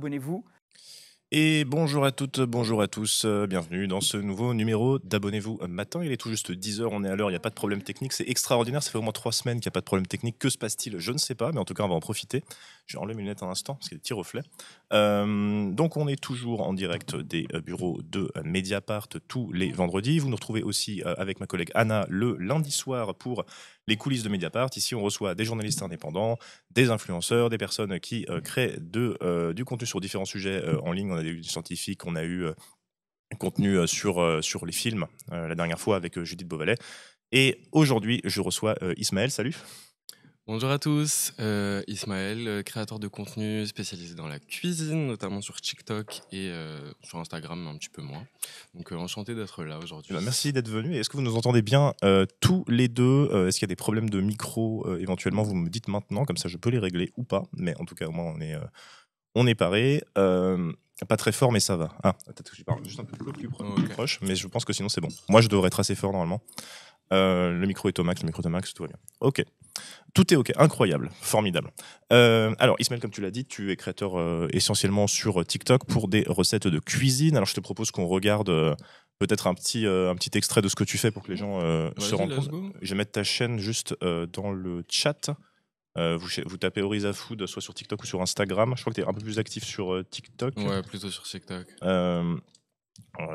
abonnez-vous. Et bonjour à toutes, bonjour à tous, bienvenue dans ce nouveau numéro d'Abonnez-vous matin. Il est tout juste 10 heures, on est à l'heure, il n'y a pas de problème technique, c'est extraordinaire, ça fait au moins 3 semaines qu'il n'y a pas de problème technique. Que se passe-t-il? Je ne sais pas, mais en tout cas on va en profiter. Je vais enlever mes lunettes un instant, parce qu'il y a des petits reflets. Donc on est toujours en direct des bureaux de Mediapart tous les vendredis. Vous nous retrouvez aussi avec ma collègue Anna le lundi soir pour les coulisses de Mediapart. Ici on reçoit des journalistes indépendants, des influenceurs, des personnes qui créent du contenu sur différents sujets en ligne. On a eu du scientifique, on a eu contenu sur les films la dernière fois avec Judith Beauvalet. Et aujourd'hui, je reçois Ismaël. Salut. Bonjour à tous, Ismaël, créateur de contenu spécialisé dans la cuisine, notamment sur TikTok et sur Instagram, un petit peu moins. Donc enchanté d'être là aujourd'hui. Merci d'être venu. Est-ce que vous nous entendez bien tous les deux? Est-ce qu'il y a des problèmes de micro éventuellement? Vous me dites maintenant, comme ça je peux les régler ou pas. Mais en tout cas, au moins on est paré. Pas très fort, mais ça va. Ah, peut-être que je parle juste un peu plus proche, mais je pense que sinon c'est bon. Moi, je devrais être assez fort normalement. Le micro est au max, tout va bien. Ok. Tout est ok, incroyable, formidable. Alors, Ismaël, comme tu l'as dit, tu es créateur essentiellement sur TikTok pour des recettes de cuisine. Alors, je te propose qu'on regarde peut-être un petit extrait de ce que tu fais pour que les gens se rendent compte. Je vais mettre ta chaîne juste dans le chat. Vous tapez Oriza Food, soit sur TikTok ou sur Instagram. Je crois que tu es un peu plus actif sur TikTok. Ouais, plutôt sur TikTok. Je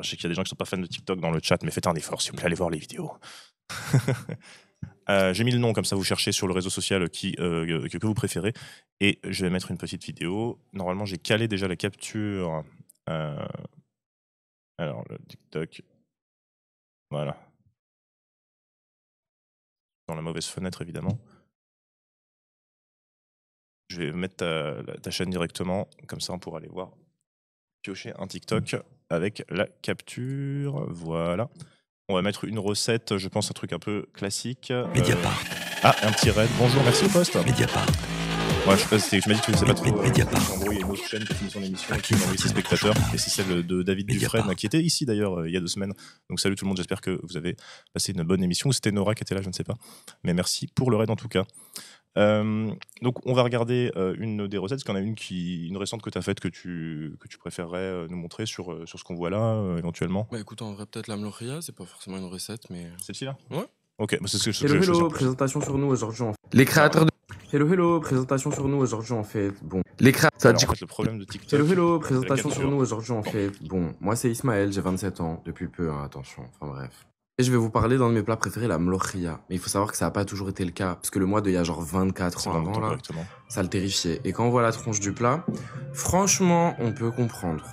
sais qu'il y a des gens qui sont pas fans de TikTok dans le chat, mais faites un effort, s'il vous plaît, allez voir les vidéos. J'ai mis le nom, comme ça vous cherchez sur le réseau social que vous préférez. Et je vais mettre une petite vidéo. Normalement, j'ai calé déjà la capture. Alors, le TikTok. Voilà. Dans la mauvaise fenêtre, évidemment. Je vais mettre ta chaîne directement, comme ça on pourra aller voir. Piocher un TikTok avec la capture. Voilà. On va mettre une recette, je pense un truc un peu classique. Mediapart. Ah, un petit raid. Bonjour, merci au poste. Mediapart. Ouais, je sais pas, je m'as dit que tu ne sais pas trop. Mediapart. En gros, il y a une autre chaîne qui finit son émission qui a envoyé ses spectateurs. Et c'est celle de David Dufresne, qui était ici d'ailleurs il y a 2 semaines. Donc salut tout le monde, j'espère que vous avez passé une bonne émission. Ou c'était Nora qui était là, je ne sais pas. Mais merci pour le raid en tout cas. Donc on va regarder une des recettes, parce qu'il y en a une récente que tu as faite que tu préférerais nous montrer sur ce qu'on voit là éventuellement. Bah écoute, en vrai peut-être la mloria, c'est pas forcément une recette, mais... Celle-ci là? Ouais. Ok, bah c'est ce que Hello, présentation sur nous aujourd'hui. Les créateurs de... Hello, présentation sur nous aujourd'hui en fait. Bon, les créateurs... En fait, le problème de TikTok... Hello, présentation sur nous aujourd'hui en fait. Bon, moi c'est Ismaël, j'ai 27 ans, depuis peu, hein, attention, enfin bref. Et je vais vous parler d'un de mes plats préférés, la mloria. Mais il faut savoir que ça n'a pas toujours été le cas, parce que le moi d'il y a genre 24 ans avant là, ça le terrifiait. Et quand on voit la tronche du plat, franchement, on peut comprendre.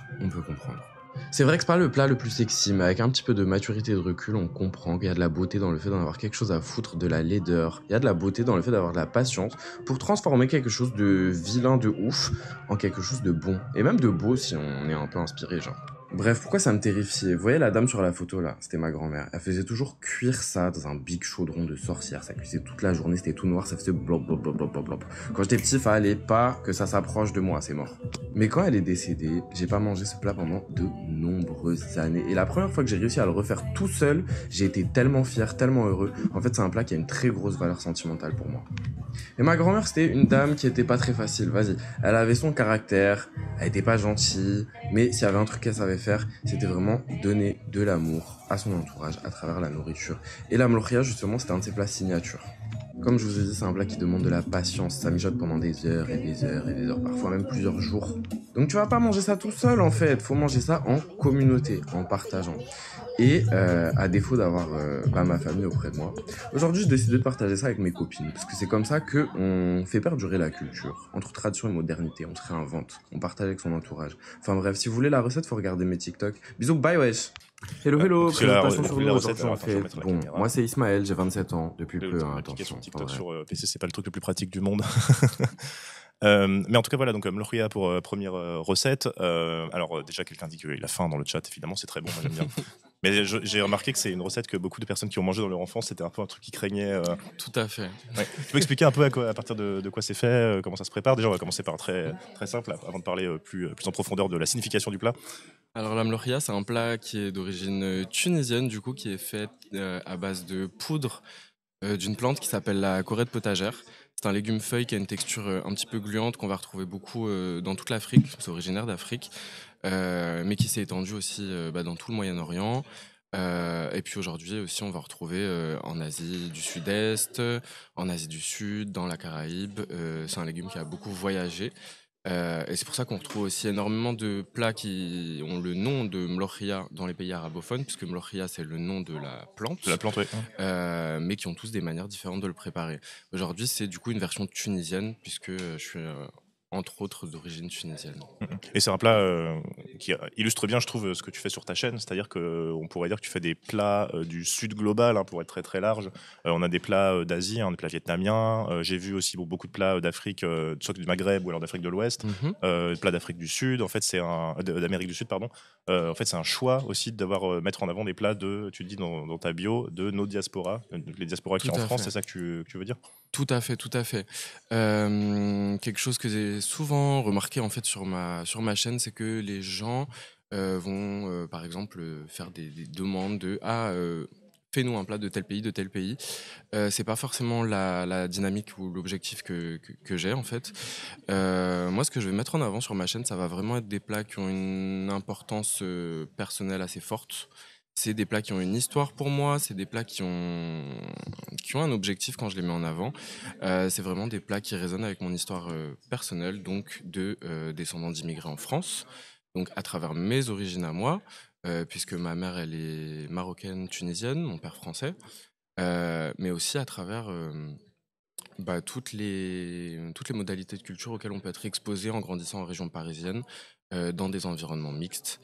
C'est vrai que c'est pas le plat le plus sexy, mais avec un petit peu de maturité et de recul, on comprend qu'il y a de la beauté dans le fait d'en avoir quelque chose à foutre de la laideur. Il y a de la beauté dans le fait d'avoir de la patience pour transformer quelque chose de vilain de ouf en quelque chose de bon. Et même de beau si on est un peu inspiré, genre. Bref, pourquoi ça me terrifiait? Vous voyez la dame sur la photo là? C'était ma grand-mère. Elle faisait toujours cuire ça dans un big chaudron de sorcière. Ça cuisait toute la journée, c'était tout noir, ça faisait blop blop blop blop blop blop. Quand j'étais petit, fallait pas que ça s'approche de moi, c'est mort. Mais quand elle est décédée, j'ai pas mangé ce plat pendant de nombreuses années. Et la première fois que j'ai réussi à le refaire tout seul, j'ai été tellement fier, tellement heureux. En fait, c'est un plat qui a une très grosse valeur sentimentale pour moi. Et ma grand-mère, c'était une dame qui était pas très facile, vas-y. Elle avait son caractère, elle était pas gentille, mais s'il y avait un truc qu'elle savait faire, c'était vraiment donner de l'amour à son entourage à travers la nourriture. Et la mloria, justement, c'était un de ses plats signature. Comme je vous ai dit, c'est un plat qui demande de la patience. Ça mijote pendant des heures et des heures et des heures, parfois même plusieurs jours. Donc tu vas pas manger ça tout seul en fait. Faut manger ça en communauté, en partageant. Et à défaut d'avoir ma famille auprès de moi, aujourd'hui j'ai décidé de partager ça avec mes copines. Parce que c'est comme ça qu'on fait perdurer la culture. Entre tradition et modernité, on se réinvente. On partage avec son entourage. Enfin bref, si vous voulez la recette, faut regarder mes TikTok. Bisous, bye wesh. Hello, présentation sur nous aujourd'hui en fait. Bon, moi c'est Ismaël, j'ai 27 ans, depuis peu, hein, attention. TikTok sur PC, c'est pas le truc le plus pratique du monde. Mais en tout cas, voilà, donc mloria pour première recette. Alors, déjà, quelqu'un dit qu'il a faim dans le chat, évidemment, c'est très bon, moi j'aime bien. Mais j'ai remarqué que c'est une recette que beaucoup de personnes qui ont mangé dans leur enfance, c'était un peu un truc qui craignait. Tout à fait. Ouais. Tu peux expliquer un peu à partir de quoi c'est fait, comment ça se prépare? Déjà, on va commencer par très simple, avant de parler plus en profondeur de la signification du plat. Alors la mloria, c'est un plat qui est d'origine tunisienne, du coup, qui est fait à base de poudre d'une plante qui s'appelle la corette potagère. C'est un légume feuille qui a une texture un petit peu gluante qu'on va retrouver beaucoup dans toute l'Afrique. C'est originaire d'Afrique, mais qui s'est étendu aussi dans tout le Moyen-Orient. Et puis aujourd'hui aussi, on va retrouver en Asie du Sud-Est, en Asie du Sud, dans la Caraïbe. C'est un légume qui a beaucoup voyagé. Et c'est pour ça qu'on retrouve aussi énormément de plats qui ont le nom de mlochia dans les pays arabophones, puisque mlochia c'est le nom de la plante, De la plante, oui. mais qui ont tous des manières différentes de le préparer. Aujourd'hui, c'est du coup une version tunisienne, puisque je suis entre autres d'origine tunisienne. Et c'est un plat qui illustre bien, je trouve, ce que tu fais sur ta chaîne. C'est-à-dire qu'on pourrait dire que tu fais des plats du sud global, pour être très très large. On a des plats d'Asie, des plats vietnamiens. J'ai vu aussi beaucoup de plats d'Afrique, soit du Maghreb ou alors d'Afrique de l'Ouest. Des plats d'Afrique du Sud, en fait, d'Amérique du Sud, pardon. En fait, c'est un choix aussi d'avoir mettre en avant des plats tu dis dans ta bio, de nos diasporas, les diasporas qui Tout en à France, fait. c'est ça que tu veux dire? Tout à fait, tout à fait. Quelque chose que j'ai souvent remarqué en fait sur ma chaîne, c'est que les gens vont par exemple faire des demandes de fais-nous un plat de tel pays, de tel pays. C'est pas forcément la dynamique ou l'objectif que j'ai en fait. Moi, ce que je vais mettre en avant sur ma chaîne, ça va vraiment être des plats qui ont une importance personnelle assez forte. C'est des plats qui ont une histoire pour moi, c'est des plats qui ont un objectif quand je les mets en avant. C'est vraiment des plats qui résonnent avec mon histoire personnelle, donc de descendants d'immigrés en France, donc à travers mes origines à moi, puisque ma mère elle est marocaine tunisienne, mon père français, mais aussi à travers toutes les modalités de culture auxquelles on peut être exposé en grandissant en région parisienne, dans des environnements mixtes,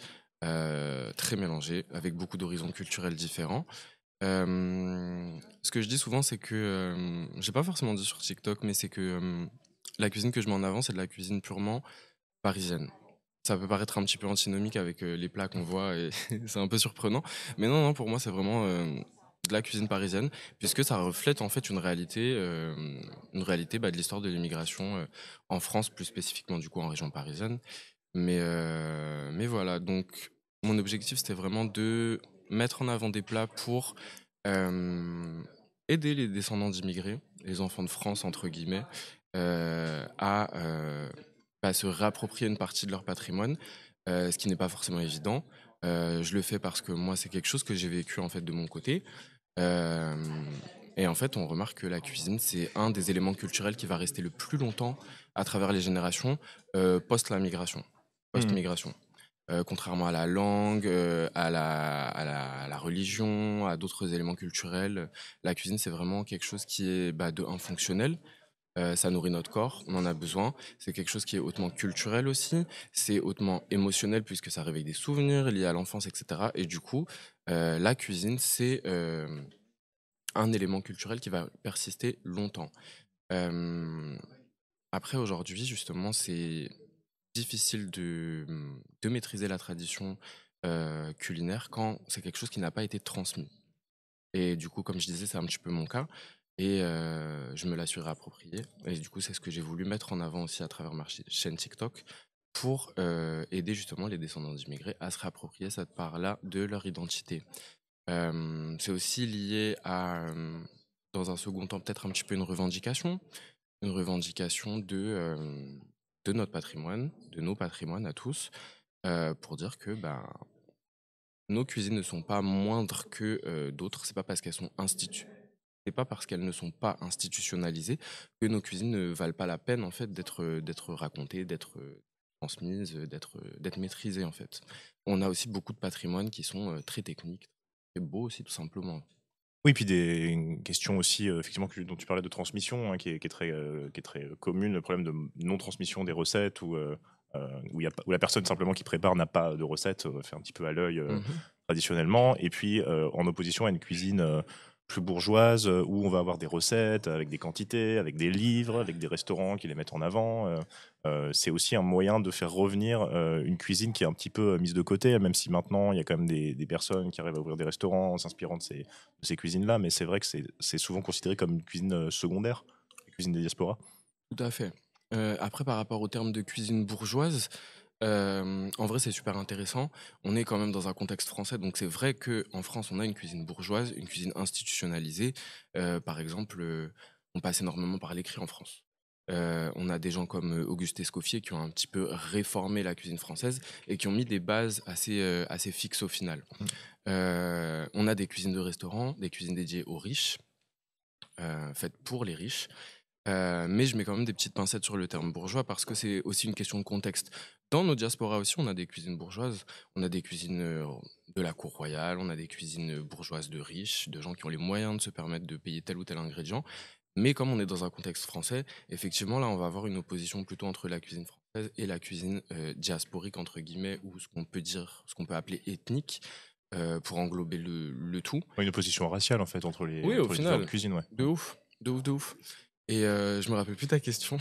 très mélangés, avec beaucoup d'horizons culturels différents. Ce que je dis souvent, c'est que, j'ai pas forcément dit sur TikTok, mais c'est que la cuisine que je mets en avant, c'est de la cuisine purement parisienne. Ça peut paraître un petit peu antinomique avec les plats qu'on voit et c'est un peu surprenant. Mais non, non, pour moi, c'est vraiment de la cuisine parisienne, puisque ça reflète en fait une réalité de l'histoire de l'immigration en France, plus spécifiquement du coup en région parisienne. Mais voilà, donc mon objectif, c'était vraiment de mettre en avant des plats pour euh, aider les descendants d'immigrés, les enfants de France, entre guillemets, à se réapproprier une partie de leur patrimoine, ce qui n'est pas forcément évident. Je le fais parce que moi, c'est quelque chose que j'ai vécu en fait de mon côté. Euh, et en fait, on remarque que la cuisine, c'est un des éléments culturels qui va rester le plus longtemps à travers les générations post la migration, post-migration. Contrairement à la langue, à la religion, à d'autres éléments culturels, la cuisine, c'est vraiment quelque chose qui est de un fonctionnel. Ça nourrit notre corps, on en a besoin. C'est quelque chose qui est hautement culturel aussi. C'est hautement émotionnel puisque ça réveille des souvenirs liés à l'enfance, etc. Et du coup, la cuisine, c'est un élément culturel qui va persister longtemps. Euh, Après, aujourd'hui, justement, c'est difficile de maîtriser la tradition culinaire quand c'est quelque chose qui n'a pas été transmis. Et du coup, comme je disais, c'est un petit peu mon cas. Et je me la suis réappropriée. Et du coup, c'est ce que j'ai voulu mettre en avant aussi à travers ma chaîne TikTok pour aider justement les descendants d'immigrés à se réapproprier cette part-là de leur identité. C'est aussi lié à, dans un second temps, peut-être un petit peu une revendication de notre patrimoine, de nos patrimoines à tous, pour dire que nos cuisines ne sont pas moindres que d'autres. C'est pas parce qu'elles ne sont pas institutionnalisées que nos cuisines ne valent pas la peine en fait d'être racontées, d'être transmises, d'être maîtrisées en fait. On a aussi beaucoup de patrimoines qui sont très techniques, très beaux aussi tout simplement. Oui, puis des questions aussi, effectivement, dont tu parlais de transmission, qui est très commune, le problème de non-transmission des recettes, où la personne simplement qui prépare n'a pas de recette, fait un petit peu à l'œil Mhm. traditionnellement, et puis en opposition à une cuisine plus bourgeoise, où on va avoir des recettes avec des quantités, avec des livres, avec des restaurants qui les mettent en avant. C'est aussi un moyen de faire revenir une cuisine qui est un petit peu mise de côté, même si maintenant il y a quand même des personnes qui arrivent à ouvrir des restaurants en s'inspirant de ces cuisines-là, mais c'est vrai que c'est souvent considéré comme une cuisine secondaire, la cuisine des diasporas. Tout à fait. Après, par rapport au terme de cuisine bourgeoise, en vrai, c'est super intéressant. On est quand même dans un contexte français, donc c'est vrai qu'en France, on a une cuisine bourgeoise, une cuisine institutionnalisée. Par exemple, on passe énormément par l'écrit en France. On a des gens comme Auguste Escoffier qui ont un petit peu réformé la cuisine française et qui ont mis des bases assez fixes au final. On a des cuisines de restaurants, des cuisines dédiées aux riches, faites pour les riches. Mais je mets quand même des petites pincettes sur le terme bourgeois parce que c'est aussi une question de contexte. Dans nos diasporas aussi, on a des cuisines bourgeoises, on a des cuisines de la cour royale, on a des cuisines bourgeoises de riches, de gens qui ont les moyens de se permettre de payer tel ou tel ingrédient. Mais comme on est dans un contexte français, effectivement, là, on va avoir une opposition plutôt entre la cuisine française et la cuisine diasporique, entre guillemets, ou ce qu'on peut dire, ce qu'on peut appeler ethnique, pour englober le tout. Une opposition raciale en fait entre les, Oui, au entre les final, différentes cuisines. Ouais. de ouf, de ouf, de ouf. Et je me rappelle plus ta question.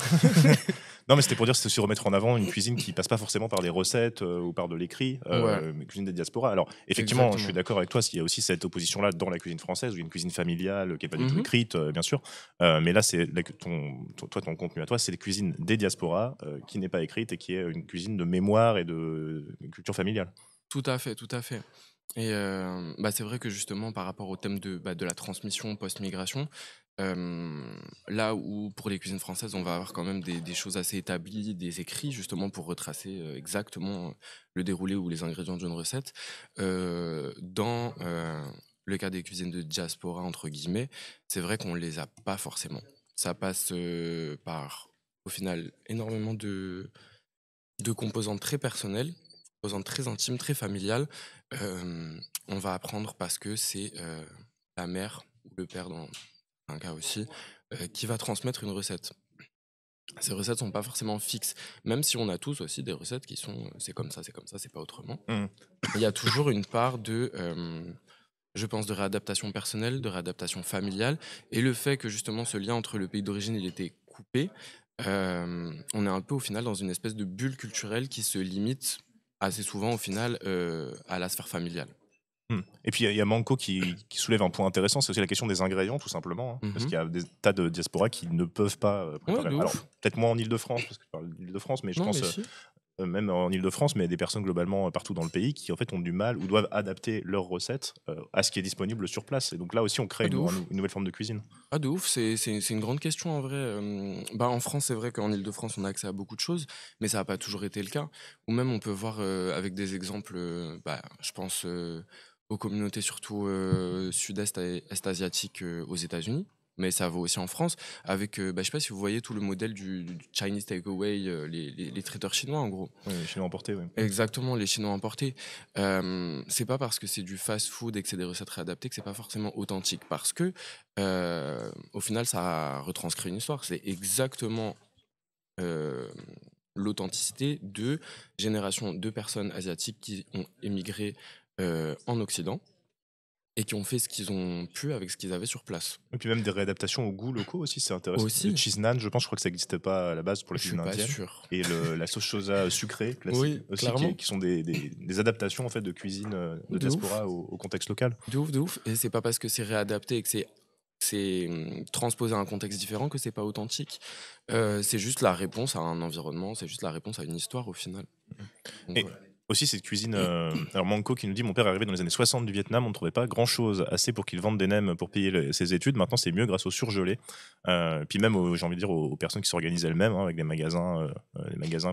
Non, mais c'était pour dire c'est aussi remettre en avant une cuisine qui passe pas forcément par des recettes ou par de l'écrit, Ouais, mais cuisine des diasporas. Alors effectivement, je suis exactement. d'accord avec toi, il y a aussi cette opposition-là dans la cuisine française, où il y a une cuisine familiale qui est pas du tout Mhm. écrite, bien sûr. Mais là, c'est ton contenu à toi, c'est les cuisines des diasporas qui n'est pas écrite et qui est une cuisine de mémoire et de culture familiale. Tout à fait, tout à fait. Et c'est vrai que justement, par rapport au thème de la transmission post-migration, là où pour les cuisines françaises, on va avoir quand même des choses assez établies, des écrits justement pour retracer exactement le déroulé ou les ingrédients d'une recette, dans le cas des cuisines de diaspora, entre guillemets, c'est vrai qu'on les a pas forcément. Ça passe par, au final, énormément de composantes très personnelles, composantes très intimes, très familiales. On va apprendre parce que c'est la mère ou le père dans un cas aussi qui va transmettre une recette. Ces recettes sont pas forcément fixes, même si on a tous aussi des recettes qui sont c'est comme ça, c'est pas autrement. Mhm. Il y a toujours une part de, je pense, de réadaptation personnelle, de réadaptation familiale, et le fait que justement ce lien entre le pays d'origine il était coupé, on est un peu au final dans une espèce de bulle culturelle qui se limite assez souvent au final à la sphère familiale. Et puis il y a Manco qui soulève un point intéressant, c'est aussi la question des ingrédients tout simplement, hein, parce Mhm. qu'il y a des tas de diasporas qui ne peuvent pas Ouais, préparer. de Alors ouf. peut-être moins en Île-de-France, parce que je parle d'Île-de-France, mais je Non, mais pense si. même en Île-de-France, mais des personnes globalement partout dans le pays qui en fait ont du mal ou doivent adapter leurs recettes à ce qui est disponible sur place. Et donc là aussi on crée Ah, de ouf. une nouvelle forme de cuisine. Ah, de ouf, c'est une grande question en vrai. En France, c'est vrai qu'en Île-de-France, on a accès à beaucoup de choses, mais ça n'a pas toujours été le cas. Ou même, on peut voir avec des exemples, je pense aux communautés surtout sud-est et est asiatiques aux États-Unis, mais ça vaut aussi en France, avec, je sais pas si vous voyez tout le modèle du Chinese takeaway, les traiteurs chinois en gros. Oui, chez nous emporté, oui. Exactement, les Chinois importés. C'est pas parce que c'est du fast-food et que c'est des recettes réadaptées que c'est pas forcément authentique. Parce que, au final, ça retranscrit une histoire. C'est exactement euh, l'authenticité de générations de personnes asiatiques qui ont émigré en Occident et qui ont fait ce qu'ils ont pu avec ce qu'ils avaient sur place. Et puis même des réadaptations aux goûts locaux aussi, c'est intéressant. Le Aussi, cheese naan, je crois que ça n'existait pas à la base pour la je suis cuisine pas indienne. sûr. Et la sauce soja sucrée, classique, Oui, aussi, clairement. qui sont des adaptations en fait, de cuisine de De ouf. diaspora au contexte local. De ouf, de ouf. Et c'est pas parce que c'est réadapté et que c'est transposé à un contexte différent que c'est pas authentique. C'est juste la réponse à un environnement, c'est juste la réponse à une histoire au final. Donc Et voilà. aussi cette cuisine. Alors Manco qui nous dit mon père est arrivé dans les années 60 du Vietnam, on ne trouvait pas grand chose, assez pour qu'il vende des nems pour payer ses études. Maintenant c'est mieux grâce au surgelé. Puis même j'ai envie de dire aux personnes qui s'organisent elles-mêmes avec des magasins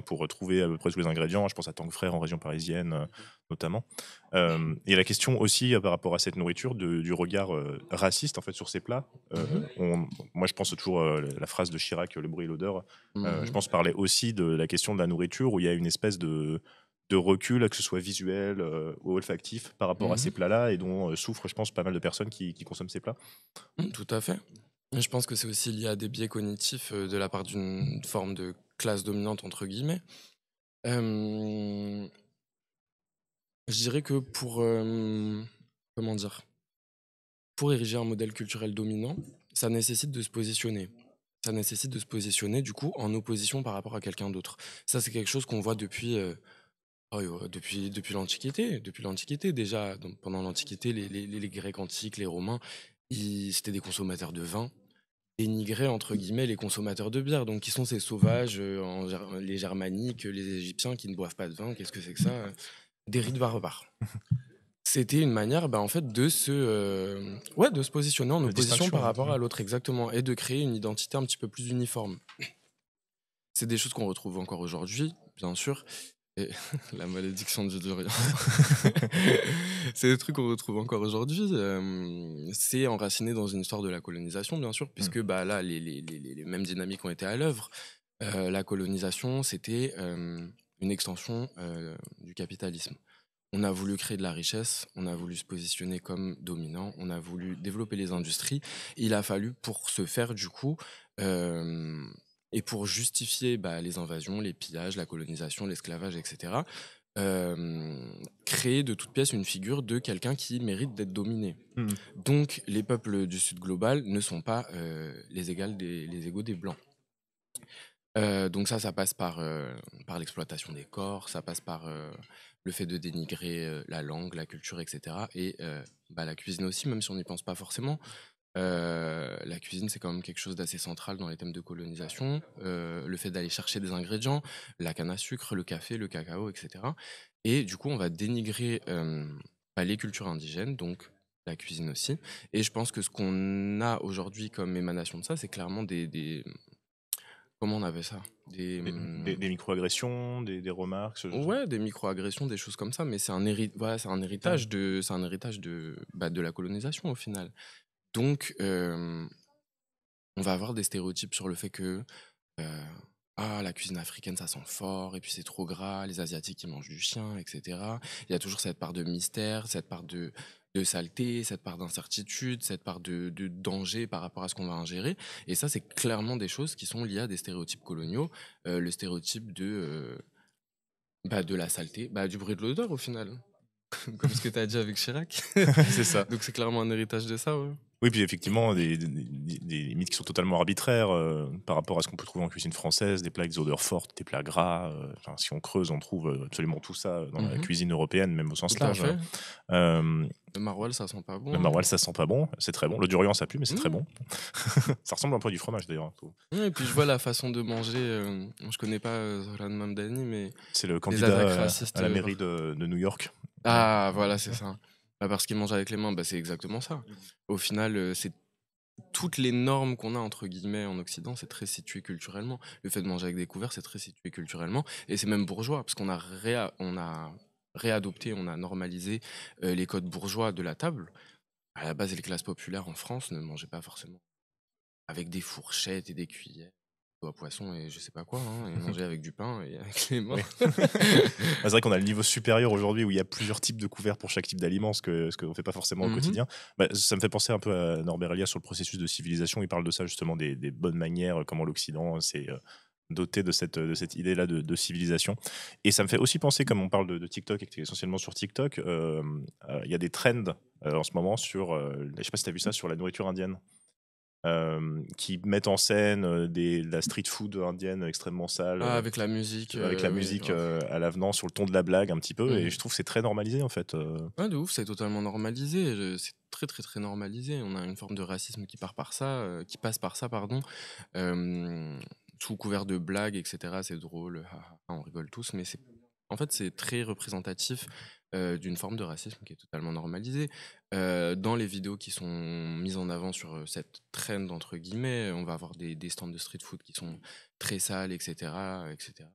pour trouver à peu près tous les ingrédients. Je pense à Tank Frère en région parisienne notamment. Et la question aussi par rapport à cette nourriture du regard raciste en fait sur ces plats. Mhm, Moi je pense toujours la phrase de Chirac, le bruit et l'odeur. Je mhm, pense parler aussi de la question de la nourriture où il y a une espèce de recul, que ce soit visuel ou olfactif, par rapport à ces mhm. plats-là, et dont souffrent, je pense, pas mal de personnes qui consomment ces plats. Tout à fait. Et je pense que c'est aussi lié à des biais cognitifs de la part d'une forme de classe dominante entre guillemets. Euh, je dirais que comment dire, pour ériger un modèle culturel dominant, ça nécessite de se positionner. Ça nécessite de se positionner, du coup, en opposition par rapport à quelqu'un d'autre. Ça, c'est quelque chose qu'on voit depuis l'Antiquité. Depuis l'Antiquité, déjà, donc, pendant l'Antiquité, les Grecs antiques, les Romains, c'était des consommateurs de vin, dénigraient, entre guillemets, les consommateurs de bière. Donc, qui sont ces sauvages, les Germaniques, les Égyptiens qui ne boivent pas de vin? Qu'est-ce que c'est que ça? Des rites barbares. C'était une manière, en fait, de se positionner en De opposition distinction, par rapport ouais. à l'autre, exactement, et de créer une identité un petit peu plus uniforme. C'est des choses qu'on retrouve encore aujourd'hui, bien sûr. Et la malédiction du durian. C'est des trucs qu'on retrouve encore aujourd'hui. C'est enraciné dans une histoire de la colonisation, bien sûr, puisque là, les mêmes dynamiques ont été à l'œuvre. La colonisation, c'était une extension du capitalisme. On a voulu créer de la richesse, on a voulu se positionner comme dominant, on a voulu développer les industries. Il a fallu, pour ce faire, du coup, euh, et pour justifier les invasions, les pillages, la colonisation, l'esclavage, etc., créer de toute pièce une figure de quelqu'un qui mérite d'être dominé. Mm. Donc, les peuples du Sud global ne sont pas les égaux des Blancs. Donc ça passe par l'exploitation des corps, ça passe par le fait de dénigrer la langue, la culture, etc. Et la cuisine aussi, même si on n'y pense pas forcément. La cuisine, c'est quand même quelque chose d'assez central dans les thèmes de colonisation. Le fait d'aller chercher des ingrédients, la canne à sucre, le café, le cacao, etc. Et du coup, on va dénigrer les cultures indigènes, donc la cuisine aussi. Et je pense que ce qu'on a aujourd'hui comme émanation de ça, c'est clairement comment on avait ça? Des micro-agressions, des remarques, ce genre. Ouais, des micro-agressions, des choses comme ça, mais c'est un héritage de la colonisation au final. Donc, on va avoir des stéréotypes sur le fait que la cuisine africaine, ça sent fort, et puis c'est trop gras, les Asiatiques, ils mangent du chien, etc. Il y a toujours cette part de mystère, cette part de saleté, cette part d'incertitude, cette part de danger par rapport à ce qu'on va ingérer. Et ça, c'est clairement des choses qui sont liées à des stéréotypes coloniaux. Le stéréotype de la saleté, du bruit de l'odeur au final. Comme ce que tu as dit avec Chirac. C'est ça. Donc c'est clairement un héritage de ça, ouais. Oui, puis effectivement, des mythes qui sont totalement arbitraires par rapport à ce qu'on peut trouver en cuisine française, des plats avec des odeurs fortes, des plats gras. Si on creuse, on trouve absolument tout ça dans la cuisine européenne, même au sens Tout à large. fait. Le Le maroilles, ça sent pas bon. maroilles, ça sent pas bon, c'est très bon. Le durian, ça pue, mais c'est très bon. Ça ressemble un peu à du fromage d'ailleurs. Et puis je vois la façon de manger. Je connais pas Zohran Mamdani, mais C'est le attaques candidat racistes, à la mairie de New York. ah voilà, c'est ça. Parce qu'il mange avec les mains, c'est exactement ça. Au final, c'est toutes les normes qu'on a entre guillemets en Occident, c'est très situé culturellement. Le fait de manger avec des couverts, c'est très situé culturellement, et c'est même bourgeois parce qu'on a réadopté, on a normalisé les codes bourgeois de la table. À la base, les classes populaires en France ne mangeaient pas forcément avec des fourchettes et des cuillères à poisson et je sais pas quoi, hein. Ils mangeaient avec du pain et avec les mains. Oui. C'est vrai qu'on a le niveau supérieur aujourd'hui où il y a plusieurs types de couverts pour chaque type d'aliment, ce qu'on fait pas forcément au quotidien. Ça me fait penser un peu à Norbert Elias sur le processus de civilisation. Il parle de ça justement, des bonnes manières, comment l'Occident s'est doté de cette idée-là de civilisation. Et ça me fait aussi penser, comme on parle de TikTok et que tu es essentiellement sur TikTok, il y a des trends en ce moment sur, je sais pas si tu as vu ça, sur la nourriture indienne. Qui mettent en scène de la street food indienne extrêmement sale. Avec la musique. Avec la musique à l'avenant, sur le ton de la blague un petit peu. Et je trouve que c'est très normalisé en fait. Ouais, de ouf, c'est totalement normalisé. C'est très très très normalisé. On a une forme de racisme qui passe par ça, pardon. Sous couvert de blagues, etc. C'est drôle, on rigole tous, mais en fait, c'est très représentatif d'une forme de racisme qui est totalement normalisée. Dans les vidéos qui sont mises en avant sur cette trend, entre guillemets, on va avoir des stands de street food qui sont très sales, etc. etc.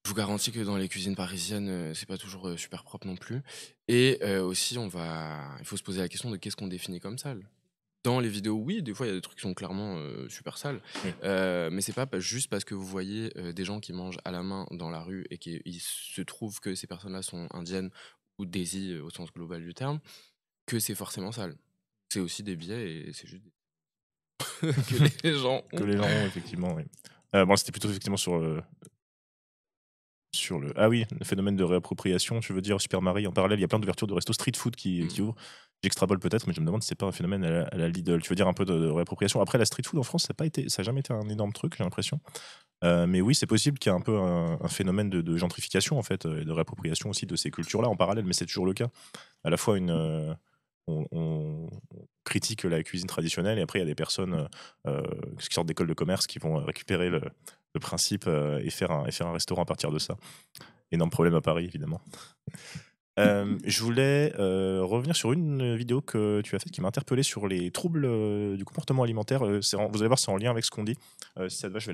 Je vous garantis que dans les cuisines parisiennes, c'est pas toujours super propre non plus. Et aussi, il faut se poser la question de qu'est-ce qu'on définit comme sale. Dans les vidéos, oui, des fois, il y a des trucs qui sont clairement super sales. Oui. Mais c'est pas juste parce que vous voyez des gens qui mangent à la main dans la rue et qu'il se trouve que ces personnes-là sont indiennes ou dési au sens global du terme, que c'est forcément sale. C'est aussi des biais et c'est juste que les gens ont. Que les gens ont, effectivement, oui. Bon, c'était plutôt effectivement sur le phénomène de réappropriation. Tu veux dire, Super Marie, en parallèle, il y a plein d'ouvertures de restos street food qui ouvrent. J'extrapole peut-être, mais je me demande si c'est pas un phénomène à la Lidl. Tu veux dire un peu de réappropriation. Après, la street food en France, ça n'a jamais été un énorme truc, j'ai l'impression. Mais oui, c'est possible qu'il y ait un peu un phénomène de gentrification, en fait, et de réappropriation aussi de ces cultures-là en parallèle, mais c'est toujours le cas. À la fois, on critique la cuisine traditionnelle, et après, il y a des personnes qui sortent d'écoles de commerce qui vont récupérer le principe et faire un restaurant à partir de ça. Énorme problème à Paris, évidemment. Je voulais revenir sur une vidéo que tu as faite qui m'a interpellé sur les troubles du comportement alimentaire. Vous allez voir, c'est en lien avec ce qu'on dit. Si ça te va, je vais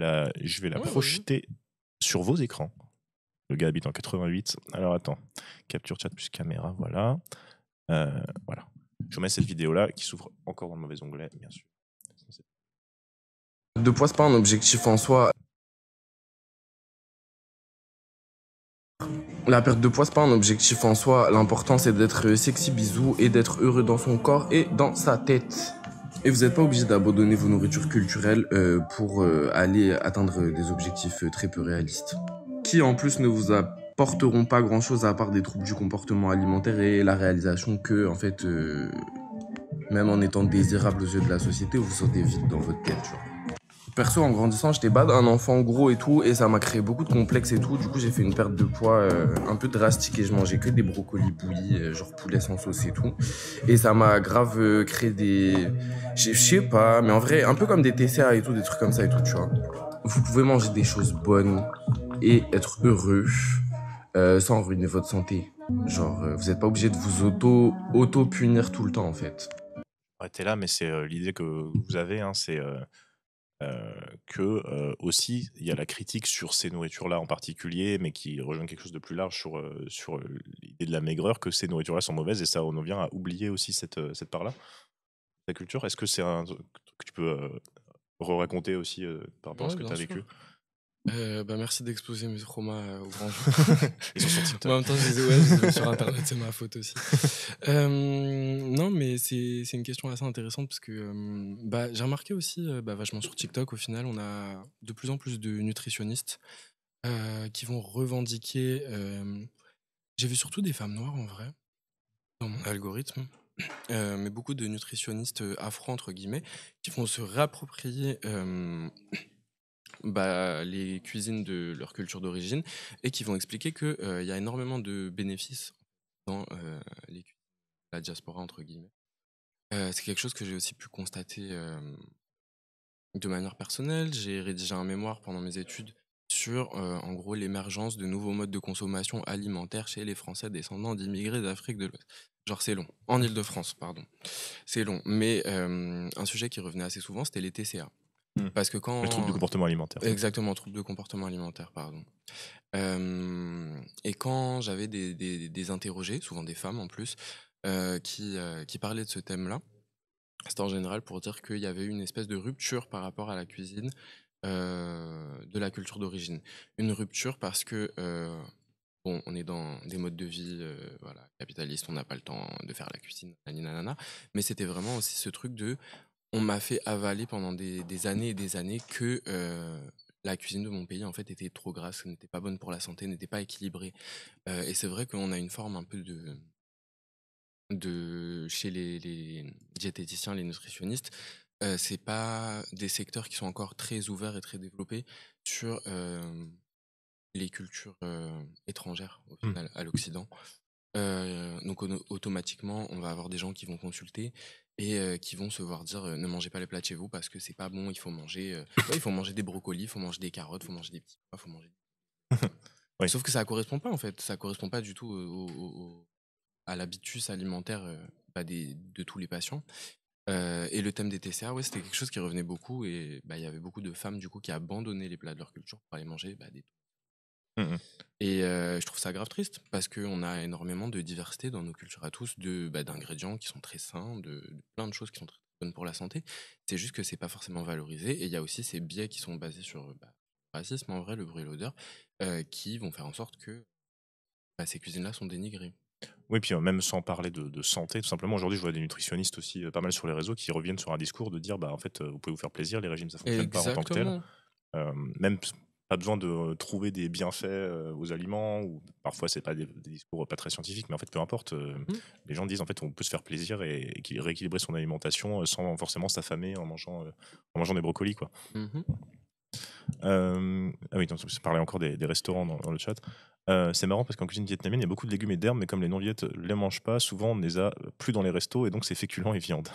la Ouais, vas-y. projeter sur vos écrans. Le gars habite en 88. Alors attends, capture chat plus caméra, voilà. Voilà. Je vous mets cette vidéo-là qui s'ouvre encore dans le mauvais onglet, bien sûr. De poids, c'est pas un objectif en soi. La perte de poids, c'est pas un objectif en soi. L'important, c'est d'être sexy bisou et d'être heureux dans son corps et dans sa tête. Et vous n'êtes pas obligé d'abandonner vos nourritures culturelles pour aller atteindre des objectifs très peu réalistes. Qui, en plus, ne vous apporteront pas grand-chose à part des troubles du comportement alimentaire et la réalisation que, en fait, même en étant désirable aux yeux de la société, vous vous sentez vide dans votre tête, tu vois. Perso, en grandissant, j'étais bad, un enfant gros et tout, et ça m'a créé beaucoup de complexes et tout. Du coup, j'ai fait une perte de poids un peu drastique et je mangeais que des brocolis bouillis, genre poulet sans sauce et tout. Et ça m'a grave créé des... Je sais pas, mais en vrai, un peu comme des TCA et tout, des trucs comme ça et tout, tu vois. Vous pouvez manger des choses bonnes et être heureux sans ruiner votre santé. Genre, vous n'êtes pas obligé de vous auto-punir tout le temps, en fait. Arrêtez là, mais c'est l'idée que vous avez, hein, c'est que aussi il y a la critique sur ces nourritures-là en particulier, mais qui rejoint quelque chose de plus large sur l'idée de la maigreur, que ces nourritures-là sont mauvaises, et ça on en vient à oublier aussi cette part-là, la culture. Est-ce que c'est un truc que tu peux raconter aussi par rapport à ce Ouais, que tu bien as vécu? sûr. Merci d'exposer mes traumas au grand jour. Ils sont sur Mais TikTok. en même temps, je les ai sur Internet, c'est ma faute aussi. Non, mais c'est une question assez intéressante parce que j'ai remarqué aussi, vachement sur TikTok, au final, on a de plus en plus de nutritionnistes qui vont revendiquer. J'ai vu surtout des femmes noires en vrai dans mon algorithme, mais beaucoup de nutritionnistes afro entre guillemets qui vont se réapproprier les cuisines de leur culture d'origine et qui vont expliquer qu'il y a énormément de bénéfices dans les cuisines de la diaspora, entre guillemets. C'est quelque chose que j'ai aussi pu constater de manière personnelle. J'ai rédigé un mémoire pendant mes études sur, en gros, l'émergence de nouveaux modes de consommation alimentaire chez les Français descendants d'immigrés d'Afrique de l'Ouest. Genre, c'est long. En Île-de-France, pardon. C'est long. Mais un sujet qui revenait assez souvent, c'était les TCA. Parce que Les troubles du quand... comportement alimentaire. Exactement, troubles de comportement alimentaire, pardon. Et quand j'avais des interrogés, souvent des femmes en plus, qui parlaient de ce thème-là, c'était en général pour dire qu'il y avait une espèce de rupture par rapport à la cuisine de la culture d'origine. Une rupture parce que, on est dans des modes de vie voilà, capitalistes, on n'a pas le temps de faire la cuisine, nanana, mais c'était vraiment aussi ce truc de on m'a fait avaler pendant des années et des années que la cuisine de mon pays en fait était trop grasse, n'était pas bonne pour la santé, n'était pas équilibrée. Et c'est vrai qu'on a une forme un peu de chez les diététiciens, les nutritionnistes, c'est pas des secteurs qui sont encore très ouverts et très développés sur les cultures étrangères au final à l'Occident. Donc automatiquement, on va avoir des gens qui vont consulter et qui vont se voir dire ne mangez pas les plats de chez vous parce que c'est pas bon, il faut manger il faut manger des brocolis, il faut manger des carottes, il faut manger des petits pois, il faut manger Oui. Sauf que ça correspond pas en fait, ça correspond pas du tout à l'habitus alimentaire de tous les patients. Et le thème des TCA, ouais, c'était quelque chose qui revenait beaucoup et il y avait beaucoup de femmes du coup qui abandonnaient les plats de leur culture pour aller manger des Et je trouve ça grave triste parce qu'on a énormément de diversité dans nos cultures à tous, d'ingrédients qui sont très sains, de plein de choses qui sont très bonnes pour la santé. C'est juste que c'est pas forcément valorisé. Et il y a aussi ces biais qui sont basés sur le racisme, en vrai, le bruit et l'odeur, qui vont faire en sorte que ces cuisines-là sont dénigrées. Oui, puis même sans parler de santé, tout simplement, aujourd'hui, je vois des nutritionnistes aussi pas mal sur les réseaux qui reviennent sur un discours de dire, en fait, vous pouvez vous faire plaisir, les régimes, ça fonctionne pas en tant que tel. Exactement. Même pas besoin de trouver des bienfaits aux aliments, ou parfois c'est pas des discours pas très scientifiques, mais en fait, peu importe. Les gens disent, en fait, on peut se faire plaisir et rééquilibrer son alimentation sans forcément s'affamer en mangeant des brocolis, quoi. Ah oui, donc, je parlais encore des restaurants dans le chat. C'est marrant parce qu'en cuisine vietnamienne, il y a beaucoup de légumes et d'herbes, mais comme les non-viet les mangent pas, souvent on ne les a plus dans les restos et donc c'est féculents et viande.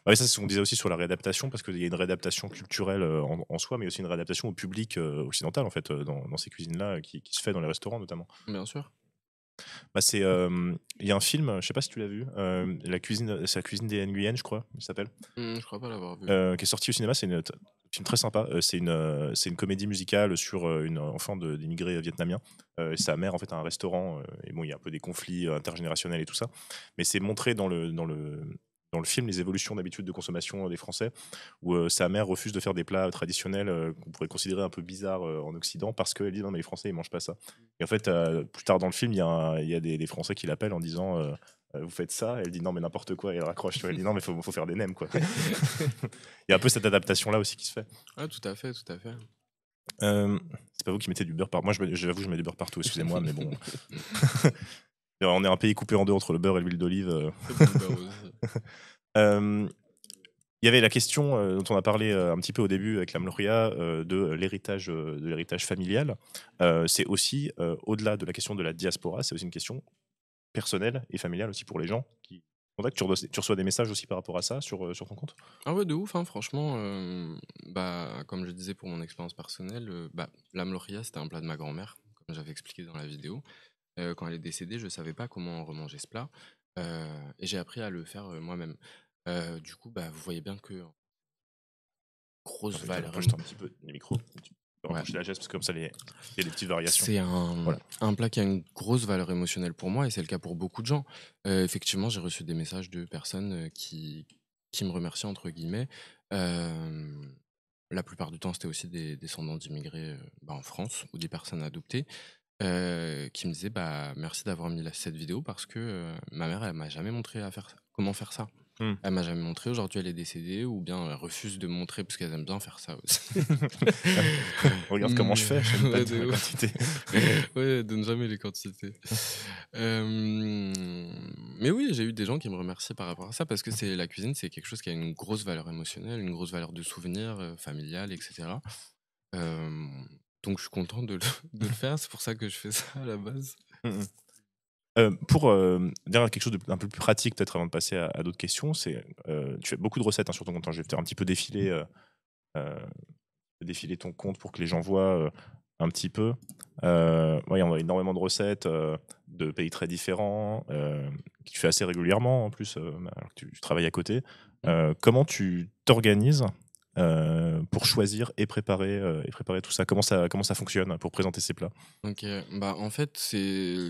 Ouais, ça, c'est ce qu'on disait aussi sur la réadaptation, parce qu'il y a une réadaptation culturelle en soi, mais aussi une réadaptation au public occidental en fait, dans ces cuisines-là qui se fait dans les restaurants notamment. Bien sûr. C'est il y a un film, je sais pas si tu l'as vu, c'est la cuisine des Nguyen, je crois, il s'appelle, Je crois pas l'avoir vu. qui est sorti au cinéma. C'est un film très sympa. C'est une comédie musicale sur une enfant d'immigrés vietnamiens. Sa mère en fait a un restaurant et bon, il y a un peu des conflits intergénérationnels et tout ça, mais c'est montré dans le film les évolutions d'habitudes de consommation des Français, où sa mère refuse de faire des plats traditionnels qu'on pourrait considérer un peu bizarres en Occident, parce qu'elle dit non mais les Français ils mangent pas ça. Et en fait, plus tard dans le film, il y a des Français qui l'appellent en disant vous faites ça. Elle dit non mais n'importe quoi, et elle raccroche. Tu vois. Elle dit non mais faut faire des nems quoi. Il y a un peu cette adaptation là aussi qui se fait. Ah, tout à fait, tout à fait. C'est pas vous qui mettez du beurre par. Moi j'avoue je mets du beurre partout, excusez-moi, mais bon. On est un pays coupé en deux entre le beurre et l'huile d'olive. Il y avait la question dont on a parlé un petit peu au début avec la Mloria de l'héritage familial. C'est aussi, au-delà de la question de la diaspora, c'est aussi une question personnelle et familiale aussi pour les gens qui contactent. Tu reçois des messages aussi par rapport à ça sur ton compte? Ah ouais, de ouf, hein, franchement. Comme je disais pour mon expérience personnelle, la mloria, c'était un plat de ma grand-mère, comme j'avais expliqué dans la vidéo. Quand elle est décédée, je savais pas comment remanger ce plat, et j'ai appris à le faire moi-même. Du coup, vous voyez bien que grosse valeur. Rapproche un petit peu les micros. Tu peux Ouais. rapprocher la geste parce que comme ça, il y a des petites variations. C'est Voilà. un plat qui a une grosse valeur émotionnelle pour moi, et c'est le cas pour beaucoup de gens. Effectivement, j'ai reçu des messages de personnes qui me remercient, entre guillemets. La plupart du temps, c'était aussi des descendants d'immigrés en France, ou des personnes adoptées, qui me disaient merci d'avoir mis cette vidéo, parce que ma mère, elle m'a jamais montré comment faire ça. Elle m'a jamais montré, aujourd'hui elle est décédée, ou bien elle refuse de me montrer parce qu'elle aime bien faire ça aussi. Regarde comment je fais, je fais pas Ouais, de de ouf. quantité. Ouais, donne jamais les quantités. Mais oui, j'ai eu des gens qui me remercient par rapport à ça, parce que la cuisine, c'est quelque chose qui a une grosse valeur émotionnelle, une grosse valeur de souvenir familial, etc. Donc je suis content de le faire, c'est pour ça que je fais ça à la base. Pour dire quelque chose d'un peu plus pratique, peut-être avant de passer à d'autres questions, c'est tu fais beaucoup de recettes sur ton compte. Je vais peut-être un petit peu défiler ton compte pour que les gens voient un petit peu. Ouais, on a énormément de recettes de pays très différents que tu fais assez régulièrement en plus, alors que tu travailles à côté. Comment tu t'organises pour choisir et préparer tout ça? Comment ça fonctionne pour présenter ces plats? Ok, en fait, c'est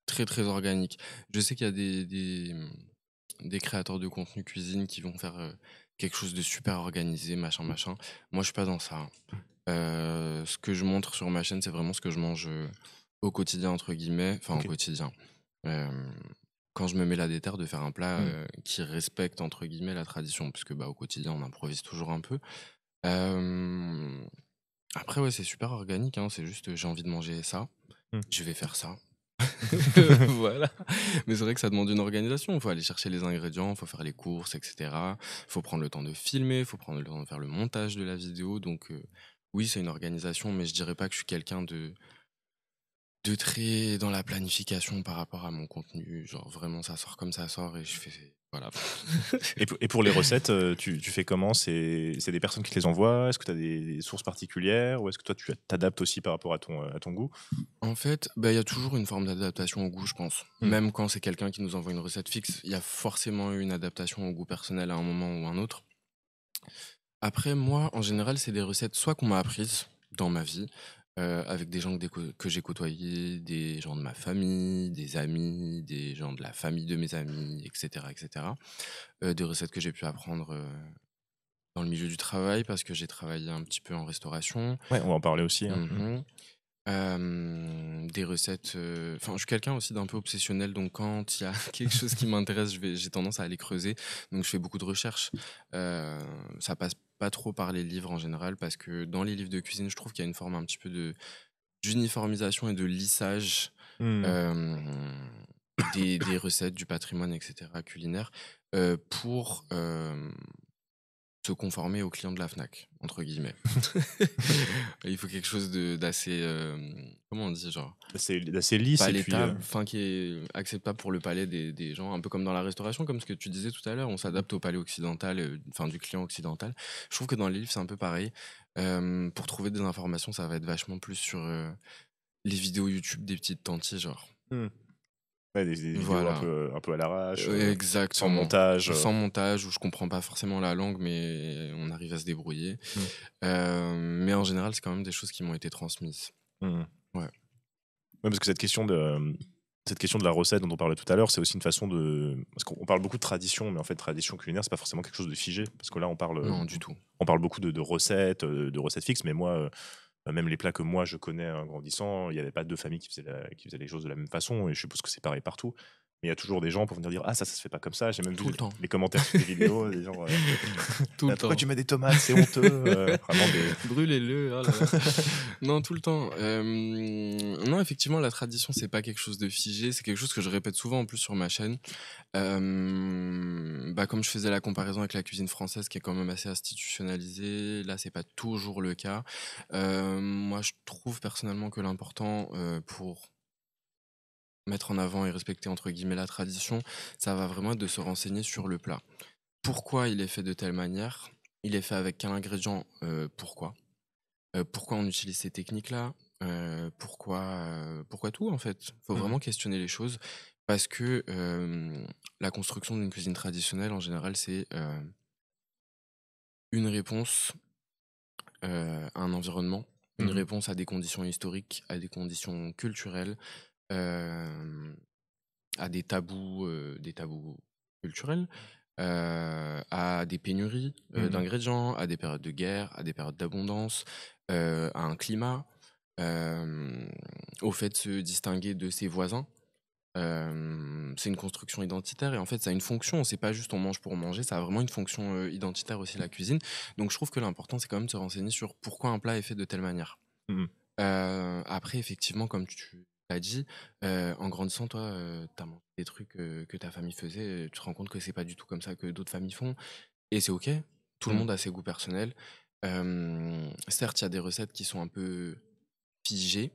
très très organique. Je sais qu'il y a des créateurs de contenu cuisine qui vont faire quelque chose de super organisé, machin, machin. Moi, je suis pas dans ça. Ce que je montre sur ma chaîne, c'est vraiment ce que je mange au quotidien, entre guillemets. Enfin, Ok. au quotidien. Euh, Quand je me mets la déterre de faire un plat qui respecte, entre guillemets, la tradition, puisque au quotidien, on improvise toujours un peu. Après, ouais, c'est super organique, hein, c'est juste j'ai envie de manger ça, Mm. je vais faire ça. Voilà. Mais c'est vrai que ça demande une organisation. Il faut aller chercher les ingrédients, il faut faire les courses, etc. Il faut prendre le temps de filmer, il faut prendre le temps de faire le montage de la vidéo. Donc, oui, c'est une organisation, mais je dirais pas que je suis quelqu'un de très dans la planification par rapport à mon contenu. Genre, vraiment, ça sort comme ça sort, et je fais. Voilà. Et pour les recettes, tu fais comment? C'est des personnes qui te les envoient? Est-ce que tu as des sources particulières? Ou est-ce que toi, tu t'adaptes aussi par rapport à ton goût? En fait, il y a toujours une forme d'adaptation au goût, je pense. Même quand c'est quelqu'un qui nous envoie une recette fixe, il y a forcément eu une adaptation au goût personnel à un moment ou un autre. Après, moi, en général, c'est des recettes soit qu'on m'a apprises dans ma vie, avec des gens que j'ai côtoyés, des gens de ma famille, des amis, des gens de la famille de mes amis, etc., etc. Des recettes que j'ai pu apprendre dans le milieu du travail, parce que j'ai travaillé un petit peu en restauration. Ouais, on va en parler aussi. Hein. Des recettes. Enfin, je suis quelqu'un aussi d'un peu obsessionnel, donc quand il y a quelque chose qui m'intéresse, j'ai tendance à aller creuser. Donc, je fais beaucoup de recherches. Ça passe pas trop par les livres en général, parce que dans les livres de cuisine, je trouve qu'il y a une forme un petit peu d'uniformisation et de lissage des recettes, du patrimoine, etc., culinaire, pour se conformer aux clients de la FNAC, entre guillemets. Il faut quelque chose d'assez, comment on dit, genre C'est assez lisse et puis. palatable, enfin qui est acceptable pour le palais des gens, un peu comme dans la restauration, comme ce que tu disais tout à l'heure, on s'adapte au palais occidental, enfin du client occidental. Je trouve que dans les livres, c'est un peu pareil. Pour trouver des informations, ça va être vachement plus sur les vidéos YouTube des petites tanties, genre. Ouais, des vidéos Voilà. un peu à l'arrache, sans Exactement. montage. Sans montage, où je comprends pas forcément la langue, mais on arrive à se débrouiller. Mais en général, c'est quand même des choses qui m'ont été transmises. Ouais, Ouais. parce que cette question de la recette dont on parlait tout à l'heure, c'est aussi une façon de. Parce qu'on parle beaucoup de tradition, mais en fait, tradition culinaire, c'est pas forcément quelque chose de figé. Parce que là, on parle Non, du tout. beaucoup de recettes, de recettes fixes, mais moi, même les plats que moi je connais en grandissant, il n'y avait pas deux familles qui faisaient les choses de la même façon, et je suppose que c'est pareil partout. Mais il y a toujours des gens pour venir dire ah ça se fait pas comme ça. J'ai même Tout vu le temps. les commentaires sur les vidéos, des gens Tout le pourquoi temps. tu mets des tomates, c'est honteux. Vraiment des. Brûlez-le. Oh là là. Non, tout le temps. Non, effectivement, la tradition, c'est pas quelque chose de figé. C'est quelque chose que je répète souvent en plus sur ma chaîne. Comme je faisais la comparaison avec la cuisine française, qui est quand même assez institutionnalisée, là, c'est pas toujours le cas. Moi, je trouve personnellement que l'important pour mettre en avant et respecter entre guillemets la tradition, ça va vraiment être de se renseigner sur le plat. Pourquoi il est fait de telle manière? Il est fait avec quel ingrédient? Pourquoi? Pourquoi on utilise ces techniques-là? Pourquoi tout en fait? Faut vraiment questionner les choses parce que la construction d'une cuisine traditionnelle en général c'est une réponse à un environnement, une réponse à des conditions historiques, à des conditions culturelles, euh, à des tabous culturels, à des pénuries d'ingrédients, à des périodes de guerre, à des périodes d'abondance, à un climat, au fait de se distinguer de ses voisins. C'est une construction identitaire et en fait ça a une fonction, c'est pas juste on mange pour manger, ça a vraiment une fonction identitaire aussi la cuisine. Donc je trouve que l'important c'est quand même de se renseigner sur pourquoi un plat est fait de telle manière. Après, effectivement, comme tu l'as dit, en grandissant, toi, tu as mangé des trucs que ta famille faisait, tu te rends compte que c'est pas du tout comme ça que d'autres familles font, et c'est OK. Tout le monde a ses goûts personnels. Certes, il y a des recettes qui sont un peu figées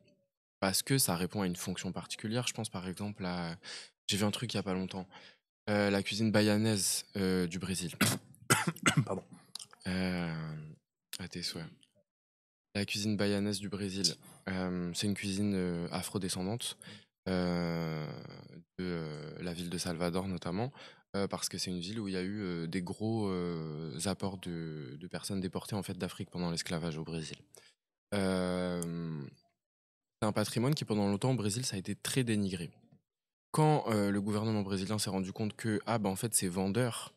parce que ça répond à une fonction particulière. Je pense par exemple à... J'ai vu un truc il y a pas longtemps. La cuisine bayanaise du Brésil. Pardon. À tes souhaits. La cuisine bayanaise du Brésil, c'est une cuisine afrodescendante de la ville de Salvador notamment, parce que c'est une ville où il y a eu des gros apports de personnes déportées en fait d'Afrique pendant l'esclavage au Brésil. Euh, c'est un patrimoine qui pendant longtemps au Brésil ça a été très dénigré. Quand le gouvernement brésilien s'est rendu compte que en fait c'est vendeur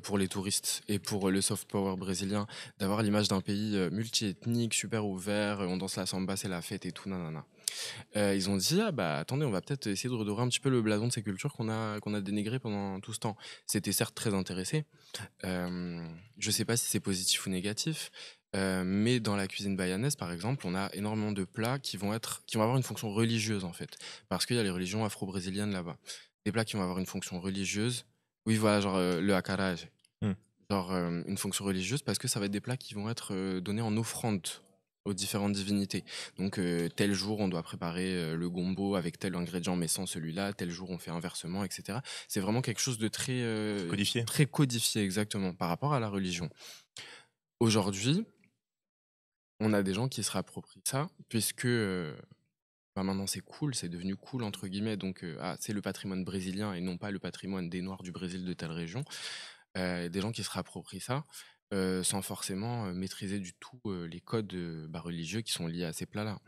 pour les touristes et pour le soft power brésilien d'avoir l'image d'un pays multiethnique, super ouvert, on danse la samba, c'est la fête et tout, nanana. Ils ont dit attendez, on va peut-être essayer de redorer un petit peu le blason de ces cultures qu'on a dénigré pendant tout ce temps. C'était certes très intéressé. Je sais pas si c'est positif ou négatif. Mais dans la cuisine bayanaise, par exemple, on a énormément de plats qui vont avoir une fonction religieuse en fait, parce qu'il y a les religions afro-brésiliennes là-bas. Des plats qui vont avoir une fonction religieuse. Oui, voilà, genre le acarajé. Genre une fonction religieuse parce que ça va être des plats qui vont être donnés en offrande aux différentes divinités. Donc tel jour on doit préparer le gombo avec tel ingrédient mais sans celui-là, tel jour on fait inversement, etc. C'est vraiment quelque chose de très Codifié. très codifié exactement par rapport à la religion. Aujourd'hui, on a des gens qui se réapproprient ça puisque maintenant c'est cool, c'est devenu cool entre guillemets, donc c'est le patrimoine brésilien et non pas le patrimoine des Noirs du Brésil de telle région. Des gens qui se réapproprient ça sans forcément maîtriser du tout les codes religieux qui sont liés à ces plats-là.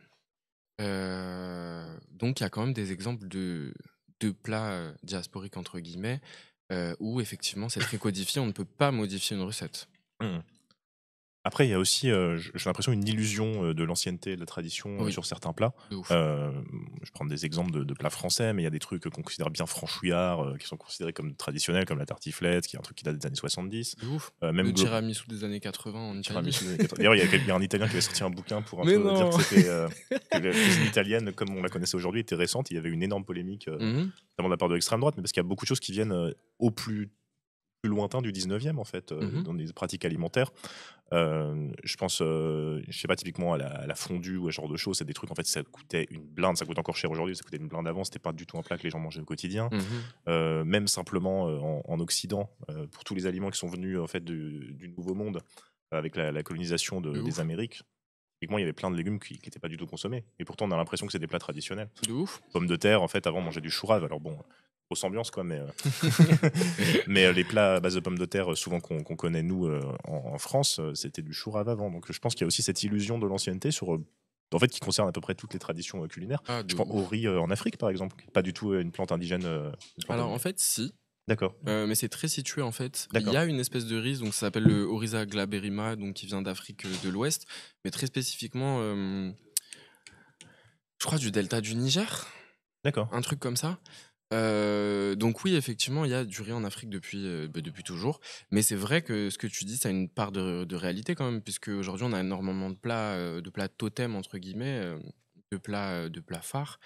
Donc il y a quand même des exemples de plats diasporiques entre guillemets où effectivement c'est très codifié, on ne peut pas modifier une recette. Après, il y a aussi, j'ai l'impression, une illusion de l'ancienneté et de la tradition sur certains plats. De ouf. Je prends des exemples de plats français, mais il y a des trucs qu'on considère bien franchouillards, qui sont considérés comme traditionnels, comme la tartiflette, qui est un truc qui date des années 70. De ouf. Même le tiramisu des années 80 en Italie. Tiramisu des années 80. D'ailleurs, il y a un Italien qui avait sorti un bouquin pour un Mais peu dire non. que que la cuisine italienne, comme on la connaissait aujourd'hui, était récente. Il y avait une énorme polémique, notamment de la part de l'extrême droite, mais parce qu'il y a beaucoup de choses qui viennent au plus lointain du 19e, en fait, dans des pratiques alimentaires. Je pense, je sais pas, typiquement à la fondue ou à ce genre de choses, c'est des trucs, en fait, ça coûtait une blinde, ça coûte encore cher aujourd'hui, ça coûtait une blinde avant, c'était pas du tout un plat que les gens mangeaient au quotidien. Même simplement en Occident, pour tous les aliments qui sont venus en fait du Nouveau Monde, avec la colonisation des Amériques, typiquement, il y avait plein de légumes qui n'étaient pas du tout consommés. Et pourtant, on a l'impression que c'est des plats traditionnels. De ouf. Pommes de terre, en fait, avant, on mangeait du chourave. Alors bon, grosse ambiance, quoi, mais, mais les plats à base de pommes de terre, souvent qu'on connaît, nous, en France, c'était du chourave avant. Donc je pense qu'il y a aussi cette illusion de l'ancienneté sur, en fait, qui concerne à peu près toutes les traditions culinaires. Ah, Je de pense au ouf. riz en Afrique, par exemple, qui est pas du tout une plante indigène. Alors en fait, si. D'accord, Mais c'est très situé en fait. Il y d'accord. a une espèce de riz, donc ça s'appelle le Oryza glaberrima, donc qui vient d'Afrique de l'Ouest, mais très spécifiquement, je crois du delta du Niger, D'accord. un truc comme ça. Donc oui, effectivement, il y a du riz en Afrique depuis toujours. Mais c'est vrai que ce que tu dis, ça a une part de réalité quand même, puisque aujourd'hui on a énormément de plats totems entre guillemets, de plats phares.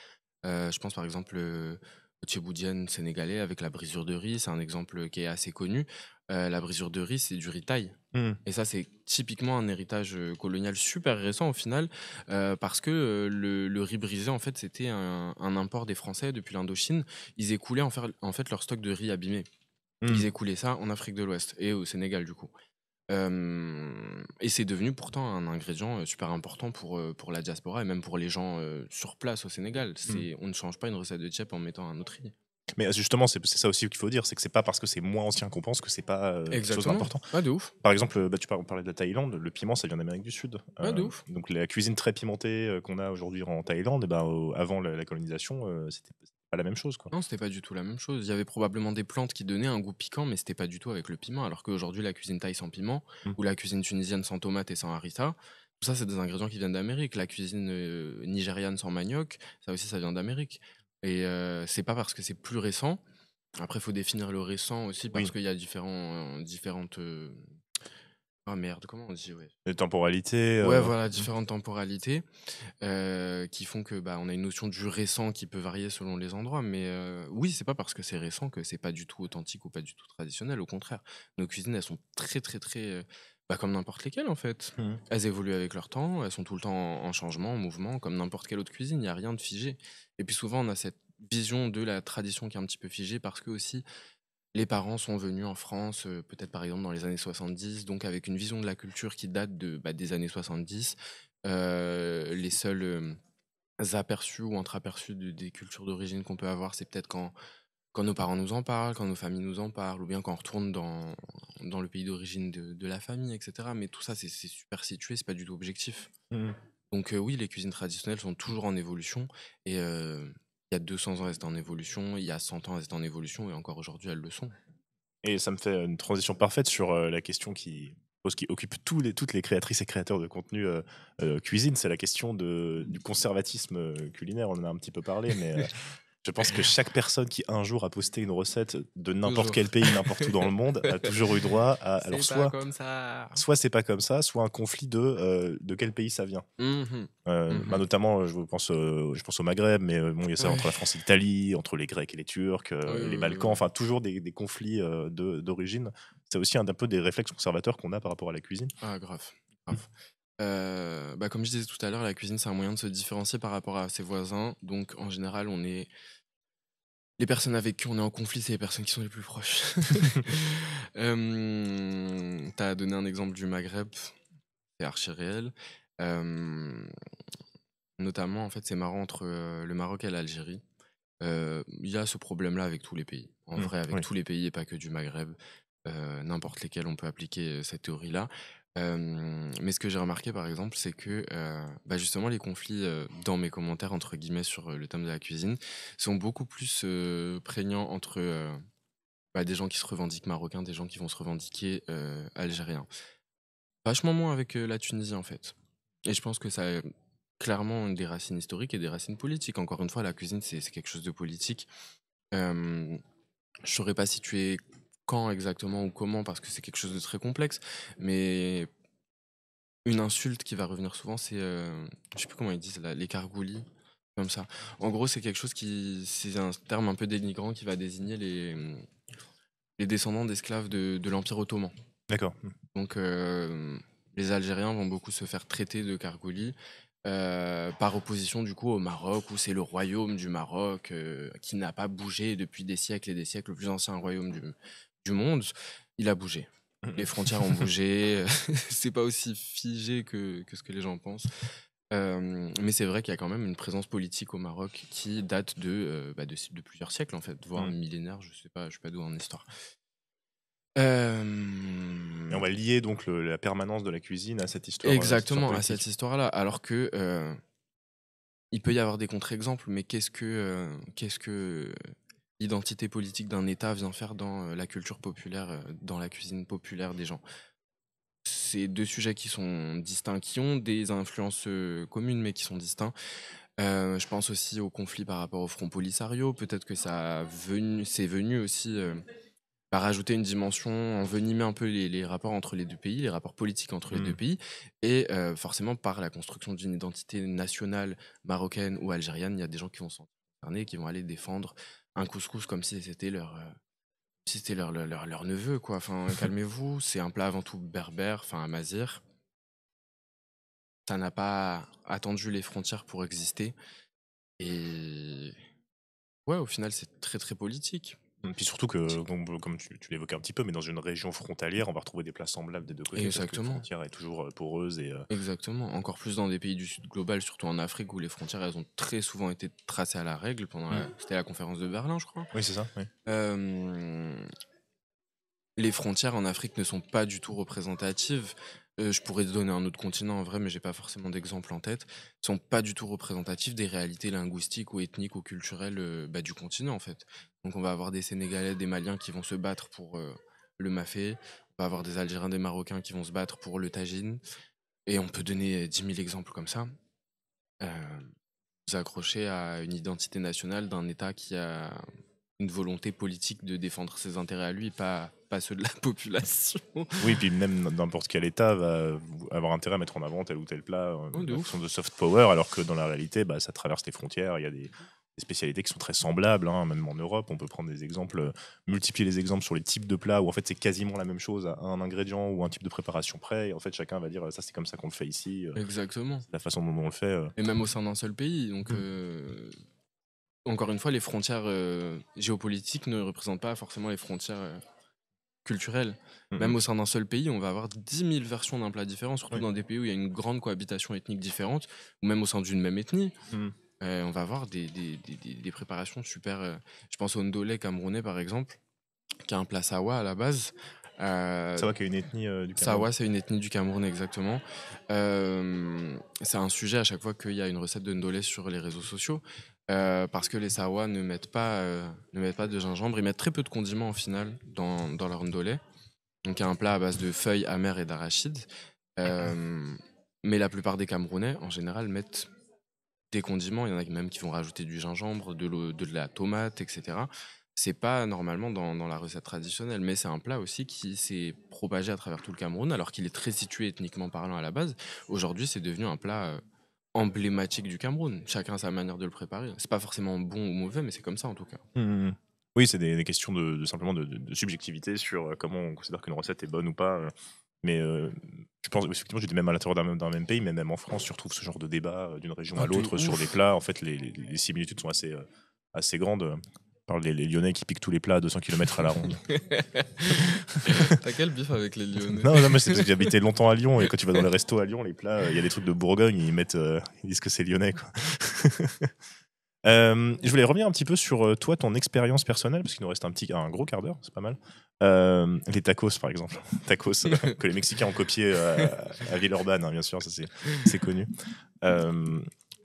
Je pense par exemple au tchéboudienne sénégalais avec la brisure de riz, c'est un exemple qui est assez connu. La brisure de riz, c'est du riz thaï. Hmm. Et ça, c'est typiquement un héritage colonial super récent au final, parce que le riz brisé, en fait, c'était un import des Français depuis l'Indochine. Ils écoulaient en fait leur stock de riz abîmé. Hmm. Ils écoulaient ça en Afrique de l'Ouest et au Sénégal, du coup. Et c'est devenu pourtant un ingrédient super important pour la diaspora et même pour les gens sur place au Sénégal. On ne change pas une recette de tchèp en mettant un autre riz. Mais justement, c'est ça aussi qu'il faut dire, c'est que c'est pas parce que c'est moins ancien qu'on pense que c'est pas quelque chose Exactement. d'important. Ah, de ouf. Par exemple, on parlait de la Thaïlande, le piment, ça vient d'Amérique du Sud. Ah, de ouf. Donc la cuisine très pimentée qu'on a aujourd'hui en Thaïlande, et ben, avant la colonisation, c'était pas la même chose, quoi. Non, c'était pas du tout la même chose. Il y avait probablement des plantes qui donnaient un goût piquant, mais c'était pas du tout avec le piment. Alors qu'aujourd'hui, la cuisine thaï sans piment, Mm. ou la cuisine tunisienne sans tomate et sans harissa, tout ça, c'est des ingrédients qui viennent d'Amérique. La cuisine nigériane sans manioc, ça aussi, ça vient d'Amérique. Et c'est pas parce que c'est plus récent. Après, il faut définir le récent aussi parce Oui. qu'il y a différentes. Ah merde, comment on dit, ouais. Les temporalités. Ouais, voilà, différentes temporalités qui font que on a une notion du récent qui peut varier selon les endroits. Mais oui, c'est pas parce que c'est récent que c'est pas du tout authentique ou pas du tout traditionnel. Au contraire, nos cuisines, elles sont très, très, très comme n'importe lesquelles en fait. Mhm. Elles évoluent avec leur temps, elles sont tout le temps en changement, en mouvement, comme n'importe quelle autre cuisine. Il n'y a rien de figé. Et puis souvent, on a cette vision de la tradition qui est un petit peu figée parce que aussi les parents sont venus en France, peut-être par exemple dans les années 70, donc avec une vision de la culture qui date des années 70. Les seuls aperçus ou entreaperçus des cultures d'origine qu'on peut avoir, c'est peut-être quand nos parents nous en parlent, quand nos familles nous en parlent, ou bien quand on retourne dans le pays d'origine de la famille, etc. Mais tout ça, c'est super situé, c'est pas du tout objectif. Mhm. Donc oui, les cuisines traditionnelles sont toujours en évolution. Et il y a 200 ans, elles étaient en évolution. Il y a 100 ans, elles étaient en évolution. Et encore aujourd'hui, elles le sont. Et ça me fait une transition parfaite sur la question qui occupe toutes les créatrices et créateurs de contenu cuisine, c'est la question du conservatisme culinaire. On en a un petit peu parlé, mais je pense que chaque personne qui un jour a posté une recette de n'importe quel pays, n'importe où dans le monde, a toujours eu droit à. Alors C'est pas comme ça. soit c'est pas comme ça, soit un conflit de quel pays ça vient. Mhm. Notamment, je pense au Maghreb, mais bon, il y a ça Ouais. entre la France et l'Italie, entre les Grecs et les Turcs, Oui, les oui, Balkans, oui. enfin toujours des conflits d'origine. C'est aussi un peu des réflexes conservateurs qu'on a par rapport à la cuisine. Ah, grave. Grave. Comme je disais tout à l'heure, la cuisine, c'est un moyen de se différencier par rapport à ses voisins. Donc, en général, les personnes avec qui on est en conflit, c'est les personnes qui sont les plus proches. T'as donné un exemple du Maghreb, c'est archi réel. Notamment, en fait, c'est marrant entre le Maroc et l'Algérie. Il y a ce problème-là avec tous les pays. En vrai, avec oui. tous les pays et pas que du Maghreb. N'importe lesquels, on peut appliquer cette théorie-là. Mais ce que j'ai remarqué, par exemple, c'est que justement, les conflits dans mes commentaires, entre guillemets, sur le thème de la cuisine, sont beaucoup plus prégnants entre des gens qui se revendiquent marocains, des gens qui vont se revendiquer algériens. Vachement moins avec la Tunisie, en fait. Et je pense que ça a clairement des racines historiques et des racines politiques. Encore une fois, la cuisine, c'est quelque chose de politique. Je saurais pas situer quand exactement ou comment, parce que c'est quelque chose de très complexe. Mais une insulte qui va revenir souvent, c'est, je sais plus comment ils disent, là, les cargoulis, comme ça. En gros, c'est c'est un terme un peu dénigrant qui va désigner les descendants d'esclaves de l'Empire ottoman. D'accord. Donc, les Algériens vont beaucoup se faire traiter de cargoulis. Par opposition du coup au Maroc où c'est le royaume du Maroc qui n'a pas bougé depuis des siècles et des siècles, le plus ancien royaume du monde, il a bougé. Les frontières ont bougé, c'est pas aussi figé que ce que les gens pensent. Mais c'est vrai qu'il y a quand même une présence politique au Maroc qui date de plusieurs siècles, en fait, voire Mm. millénaires, je sais pas, je suis pas doué en histoire. Et on va lier donc la permanence de la cuisine à cette histoire Exactement, à politique. cette histoire-là. Alors que il peut y avoir des contre-exemples, mais qu'est-ce que l'identité politique d'un État vient faire dans la culture populaire, dans la cuisine populaire des gens? C'est deux sujets qui sont distincts, qui ont des influences communes, mais qui sont distincts. Je pense aussi au conflit par rapport au Front Polisario. Peut-être que c'est venu aussi rajouter une dimension, envenimer un peu les rapports entre les deux pays, les rapports politiques entre les deux Mm. pays, et forcément par la construction d'une identité nationale marocaine ou algérienne, il y a des gens qui vont s'en concerner, qui vont aller défendre un couscous comme si c'était leur neveu, quoi. Enfin, calmez-vous, c'est un plat avant tout berbère, enfin amazigh. Ça n'a pas attendu les frontières pour exister. Et ouais, au final, c'est très très politique. Puis surtout que, comme tu l'évoquais un petit peu, mais dans une région frontalière, on va retrouver des plats semblables des deux côtés parce que la Exactement. frontière est toujours poreuse et Exactement. Encore plus dans des pays du sud global, surtout en Afrique, où les frontières, elles ont très souvent été tracées à la règle c'était la conférence de Berlin, je crois. oui, c'est ça. Oui. Euh, les frontières en Afrique ne sont pas du tout représentatives. Je pourrais te donner un autre continent en vrai, mais j'ai pas forcément d'exemple en tête. Ils sont pas du tout représentatifs des réalités linguistiques ou ethniques ou culturelles du continent en fait. Donc on va avoir des Sénégalais, des Maliens qui vont se battre pour le mafé. On va avoir des Algériens, des Marocains qui vont se battre pour le tagine. Et on peut donner 10 000 exemples comme ça. Vous accrochez à une identité nationale d'un État qui a une volonté politique de défendre ses intérêts à lui, pas ceux de la population. Oui, puis même n'importe quel État va avoir intérêt à mettre en avant tel ou tel plat Oh, de en ouf. fonction de soft power, alors que dans la réalité, ça traverse les frontières. Il y a des spécialités qui sont très semblables, hein, même en Europe. On peut prendre des exemples, multiplier les exemples sur les types de plats où en fait c'est quasiment la même chose à un ingrédient ou un type de préparation près. Et en fait, chacun va dire ça, c'est comme ça qu'on le fait ici. Exactement. La façon dont on le fait. Et même au sein d'un seul pays. Donc, encore une fois, les frontières géopolitiques ne représentent pas forcément les frontières culturelles. Même au sein d'un seul pays, on va avoir 10 000 versions d'un plat différent, surtout dans des pays où il y a une grande cohabitation ethnique différente, ou même au sein d'une même ethnie. On va avoir des préparations super. Je pense au ndolé camerounais, par exemple, qui est un plat sawa à la base. Sawa qui est une ethnie du Cameroun. Sawa, c'est une ethnie du Cameroun, exactement. C'est un sujet à chaque fois qu'il y a une recette de ndolé sur les réseaux sociaux. Parce que les Sawa ne mettent pas de gingembre, ils mettent très peu de condiments au final dans leur ndolé. Donc il y a un plat à base de feuilles amères et d'arachides. Mais la plupart des Camerounais, en général, mettent des condiments. Il y en a même qui vont rajouter du gingembre, de la tomate, etc. C'est pas normalement dans la recette traditionnelle, mais c'est un plat aussi qui s'est propagé à travers tout le Cameroun, alors qu'il est très situé ethniquement parlant à la base. Aujourd'hui, c'est devenu un plat emblématique du Cameroun. Chacun a sa manière de le préparer. C'est pas forcément bon ou mauvais, mais c'est comme ça en tout cas. Oui, c'est des questions simplement de subjectivité sur comment on considère qu'une recette est bonne ou pas. Mais je pense effectivement, j'étais même à l'intérieur d'un même pays, mais même en France, tu retrouves ce genre de débat d'une région à Ah, de l'autre sur ouf. des plats. En fait, les similitudes sont assez grandes. On parle des Lyonnais qui piquent tous les plats à 200 km à la ronde. T'as quel bif avec les Lyonnais? Non, mais c'est parce que j'ai habité longtemps à Lyon et quand tu vas dans les restos à Lyon, les plats, il y a des trucs de Bourgogne, ils disent que c'est lyonnais, quoi. Je voulais revenir un petit peu sur toi, ton expérience personnelle, parce qu'il nous reste un gros quart d'heure, c'est pas mal. Les tacos, par exemple. Tacos que les Mexicains ont copié à Villeurbanne, hein, bien sûr, ça c'est connu.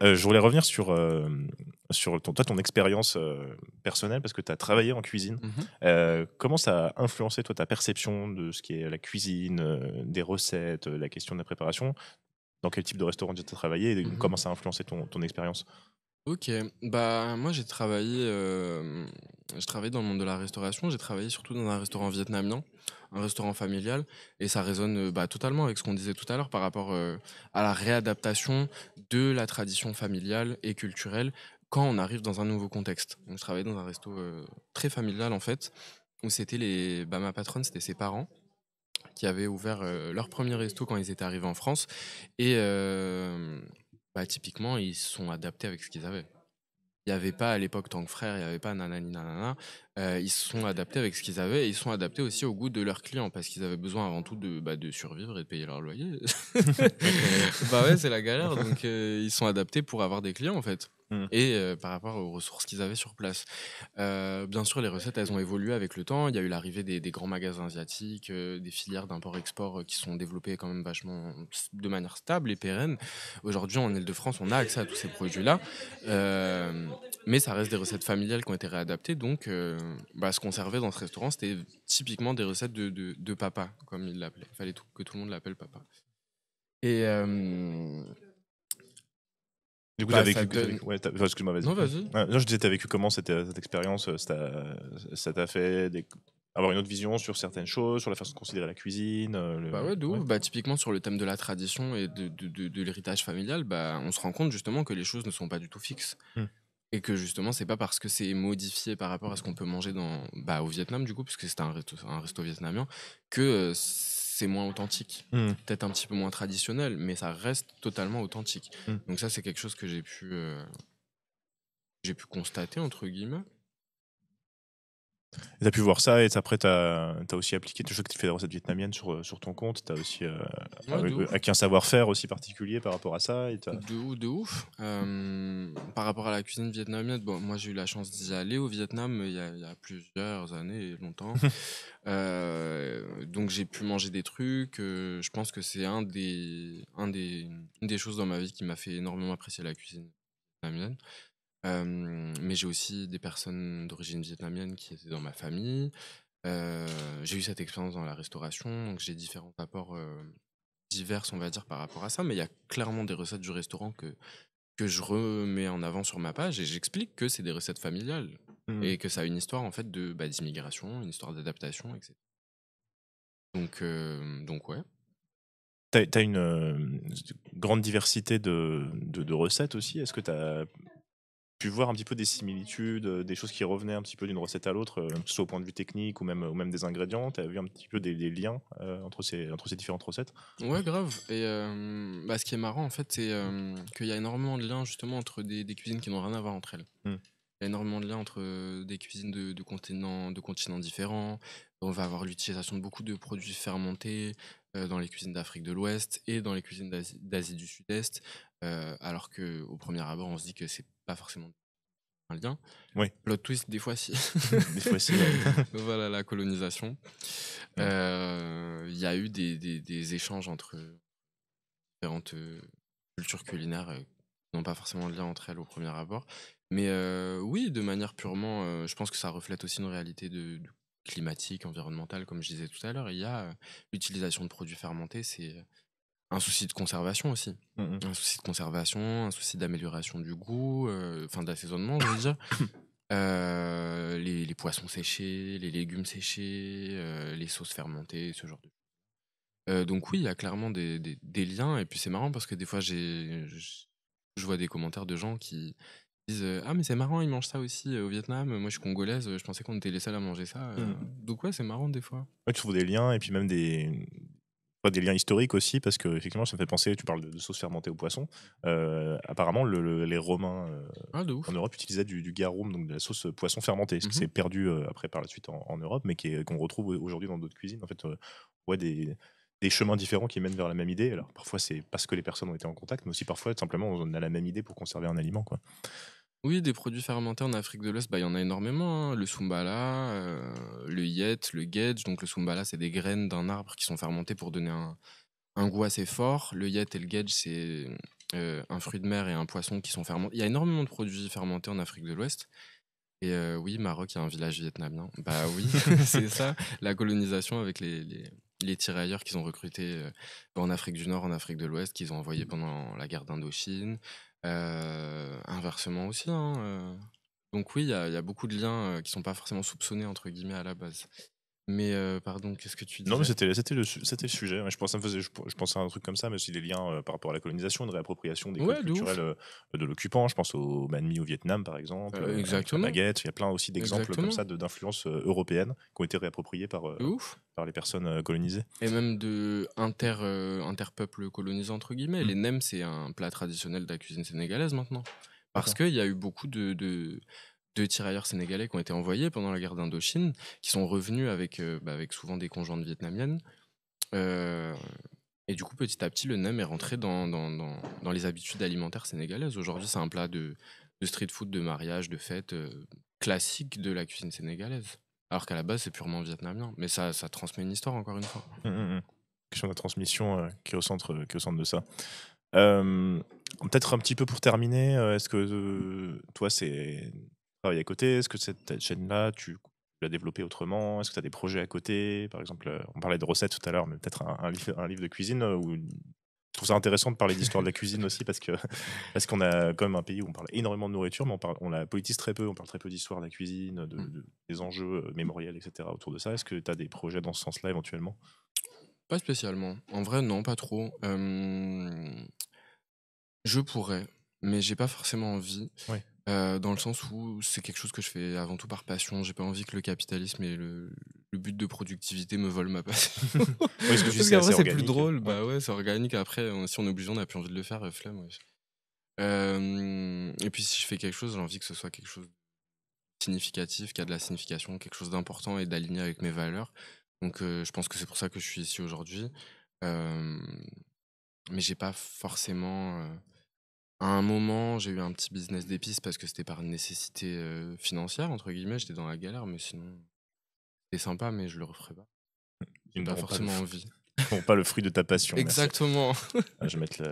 Je voulais revenir sur ton expérience personnelle, parce que tu as travaillé en cuisine. Comment ça a influencé, toi, ta perception de ce qui est la cuisine, des recettes, la question de la préparation? Dans quel type de restaurant tu as travaillé et comment ça a influencé ton expérience? Ok, bah moi j'ai travaillé dans le monde de la restauration, j'ai travaillé surtout dans un restaurant vietnamien, un restaurant familial, et ça résonne totalement avec ce qu'on disait tout à l'heure par rapport à la réadaptation de la tradition familiale et culturelle quand on arrive dans un nouveau contexte. Donc je travaillais dans un resto très familial en fait, où c'était ma patronne, c'était ses parents qui avaient ouvert leur premier resto quand ils étaient arrivés en France, et typiquement ils se sont adaptés avec ce qu'ils avaient. il n'y avait pas à l'époque tant que frère, il n'y avait pas nanani nanana. Ils se sont adaptés avec ce qu'ils avaient et ils se sont adaptés aussi au goût de leurs clients parce qu'ils avaient besoin avant tout de survivre et de payer leur loyer. Bah ouais, c'est la galère. Donc ils sont adaptés pour avoir des clients en fait. Et par rapport aux ressources qu'ils avaient sur place. Bien sûr, les recettes, elles ont évolué avec le temps. Il y a eu l'arrivée des grands magasins asiatiques, des filières d'import-export qui sont développées quand même vachement de manière stable et pérenne. Aujourd'hui, en Île-de-France, on a accès à tous ces produits-là. Mais ça reste des recettes familiales qui ont été réadaptées. Donc, ce qu'on servait dans ce restaurant, c'était typiquement des recettes de papa, comme il l'appelait. Il fallait que tout le monde l'appelle papa. Et Du coup, Ouais, excuse-moi, vas-y. Non, vas-y. Non, je disais, t'as vécu comment cette expérience? Ça t'a fait avoir une autre vision sur certaines choses, sur la façon de considérer la cuisine? Bah ouais, de ouf. Bah, typiquement sur le thème de la tradition et de l'héritage familial, bah, on se rend compte justement que les choses ne sont pas du tout fixes. Et que justement, c'est pas parce que c'est modifié par rapport à ce qu'on peut manger au Vietnam, du coup, puisque c'était un resto vietnamien, que c'est moins authentique. Peut-être un petit peu moins traditionnel, mais ça reste totalement authentique. Donc ça, c'est quelque chose que j'ai pu constater, entre guillemets. Et t'as pu voir ça et après t'as aussi appliqué, je sais que tu fais des recettes vietnamiennes sur ton compte, t'as aussi acquis un savoir-faire aussi particulier par rapport à ça De ouf. Par rapport à la cuisine vietnamienne, bon, moi j'ai eu la chance d'y aller au Vietnam il y a plusieurs années, longtemps. Donc j'ai pu manger des trucs. Je pense que c'est une des choses dans ma vie qui m'a fait énormément apprécier la cuisine vietnamienne. Mais j'ai aussi des personnes d'origine vietnamienne qui étaient dans ma famille. J'ai eu cette expérience dans la restauration, donc j'ai différents apports divers, on va dire, par rapport à ça. Mais il y a clairement des recettes du restaurant que je remets en avant sur ma page et j'explique que c'est des recettes familiales et que ça a une histoire en fait d'immigration, une histoire d'adaptation, etc. Donc ouais. T'as une grande diversité de recettes aussi. Est-ce que t'as pu voir un petit peu des similitudes, des choses qui revenaient un petit peu d'une recette à l'autre, que ce soit au point de vue technique ou même des ingrédients? Tu as vu un petit peu des liens entre ces différentes recettes? Ouais, grave. Et ce qui est marrant, en fait, c'est qu'il y a énormément de liens justement entre des cuisines qui n'ont rien à voir entre elles. Il y a énormément de liens entre des cuisines de continents différents. On va avoir l'utilisation de beaucoup de produits fermentés dans les cuisines d'Afrique de l'Ouest et dans les cuisines d'Asie du Sud-Est, alors qu'au premier abord, on se dit que c'est pas forcément un lien. Oui. Plot twist, des fois si. Des fois si, ouais. Voilà, la colonisation. Il y a eu des échanges entre différentes cultures culinaires qui n'ont pas forcément de lien entre elles au premier abord. Mais oui, de manière purement, je pense que ça reflète aussi une réalité climatique, environnementale, comme je disais tout à l'heure. Il y a l'utilisation de produits fermentés, c'est un souci de conservation aussi. Un souci de conservation, un souci d'amélioration du goût, d'assaisonnement, je veux dire. Les poissons séchés, les légumes séchés, les sauces fermentées, ce genre de... donc oui, il y a clairement des liens. Et puis c'est marrant parce que des fois, je vois des commentaires de gens qui disent ah mais c'est marrant, ils mangent ça aussi au Vietnam. Moi je suis congolaise, je pensais qu'on était les seuls à manger ça. Donc ouais, c'est marrant des fois. Ouais, tu trouves des liens et puis même des liens historiques aussi, parce que effectivement ça me fait penser, tu parles de sauce fermentée au poisson. Apparemment les Romains de ouf. en Europe utilisaient du garum, donc de la sauce poisson fermentée, ce qui s'est perdu après par la suite en Europe, mais qu'on retrouve aujourd'hui dans d'autres cuisines. En fait, des chemins différents qui mènent vers la même idée. Alors parfois c'est parce que les personnes ont été en contact, mais aussi parfois simplement on a la même idée pour conserver un aliment, quoi. Oui, des produits fermentés en Afrique de l'Ouest, il y en a énormément, hein. Le sumbala, le yet, le gedj. Donc le sumbala, c'est des graines d'un arbre qui sont fermentées pour donner un goût assez fort. Le yet et le gedj, c'est un fruit de mer et un poisson qui sont fermentés. Il y a énormément de produits fermentés en Afrique de l'Ouest. Et oui, Maroc, il y a un village vietnamien. Bah oui, c'est ça, la colonisation avec les tirailleurs qu'ils ont recrutés en Afrique du Nord, en Afrique de l'Ouest, qu'ils ont envoyés pendant la guerre d'Indochine. Inversement aussi, hein. Donc oui, il y a beaucoup de liens qui sont pas forcément soupçonnés, entre guillemets, à la base. Mais pardon, qu'est-ce que tu disais? Non, mais c'était le sujet. Ouais. Je pensais à un truc comme ça, mais aussi des liens par rapport à la colonisation, une réappropriation des codes culturels de l'occupant. Je pense au banh mi au Vietnam, par exemple, avec la baguette. Il y a plein aussi d'exemples comme ça d'influences européennes qui ont été réappropriées par les personnes colonisées. Et même de interpeuples colonisés, entre guillemets. Les nems, c'est un plat traditionnel de la cuisine sénégalaise maintenant. Parce D'accord. qu'il y a eu beaucoup de tirailleurs sénégalais qui ont été envoyés pendant la guerre d'Indochine, qui sont revenus avec souvent des conjointes vietnamiennes. Euh, et du coup, petit à petit, le nem est rentré dans les habitudes alimentaires sénégalaises. Aujourd'hui, c'est un plat de street food, de mariage, de fête classique de la cuisine sénégalaise. Alors qu'à la base, c'est purement vietnamien. Mais ça transmet une histoire, encore une fois. Question de transmission qui est au centre de ça. Peut-être un petit peu pour terminer, est-ce que toi, c'est travail à côté? Est-ce que cette chaîne-là, tu l'as développée autrement? Est-ce que tu as des projets à côté? Par exemple, on parlait de recettes tout à l'heure, mais peut-être un livre de cuisine où je trouve ça intéressant de parler d'histoire de la cuisine aussi parce qu'on a quand même un pays où on parle énormément de nourriture, mais on la politise très peu, on parle très peu d'histoire de la cuisine, des enjeux mémoriels, etc. autour de ça. Est-ce que tu as des projets dans ce sens-là éventuellement? Pas spécialement. En vrai, non, pas trop. Je pourrais, mais j'ai pas forcément envie. Ouais. Dans le sens où c'est quelque chose que je fais avant tout par passion. J'ai pas envie que le capitalisme et le but de productivité me volent ma passion. Oui, ce que tu Parce sais, qu'après, c'est c'est plus organique. drôle. Ouais. Bah ouais, c'est organique. Après, si on est obligé, on n'a plus envie de le faire, flemme. Ouais. Et puis, si je fais quelque chose, j'ai envie que ce soit quelque chose de significatif, qui a de la signification, quelque chose d'important et d'aligné avec mes valeurs. Donc, je pense que c'est pour ça que je suis ici aujourd'hui. Euh, mais j'ai pas forcément. À un moment, j'ai eu un petit business d'épices parce que c'était par nécessité financière, entre guillemets. J'étais dans la galère, mais sinon, c'était sympa, mais je le referai pas. J'ai Ils pas n'auront pas, forcément envie. pas le fruit de ta passion. Merci. Exactement. Je vais mettre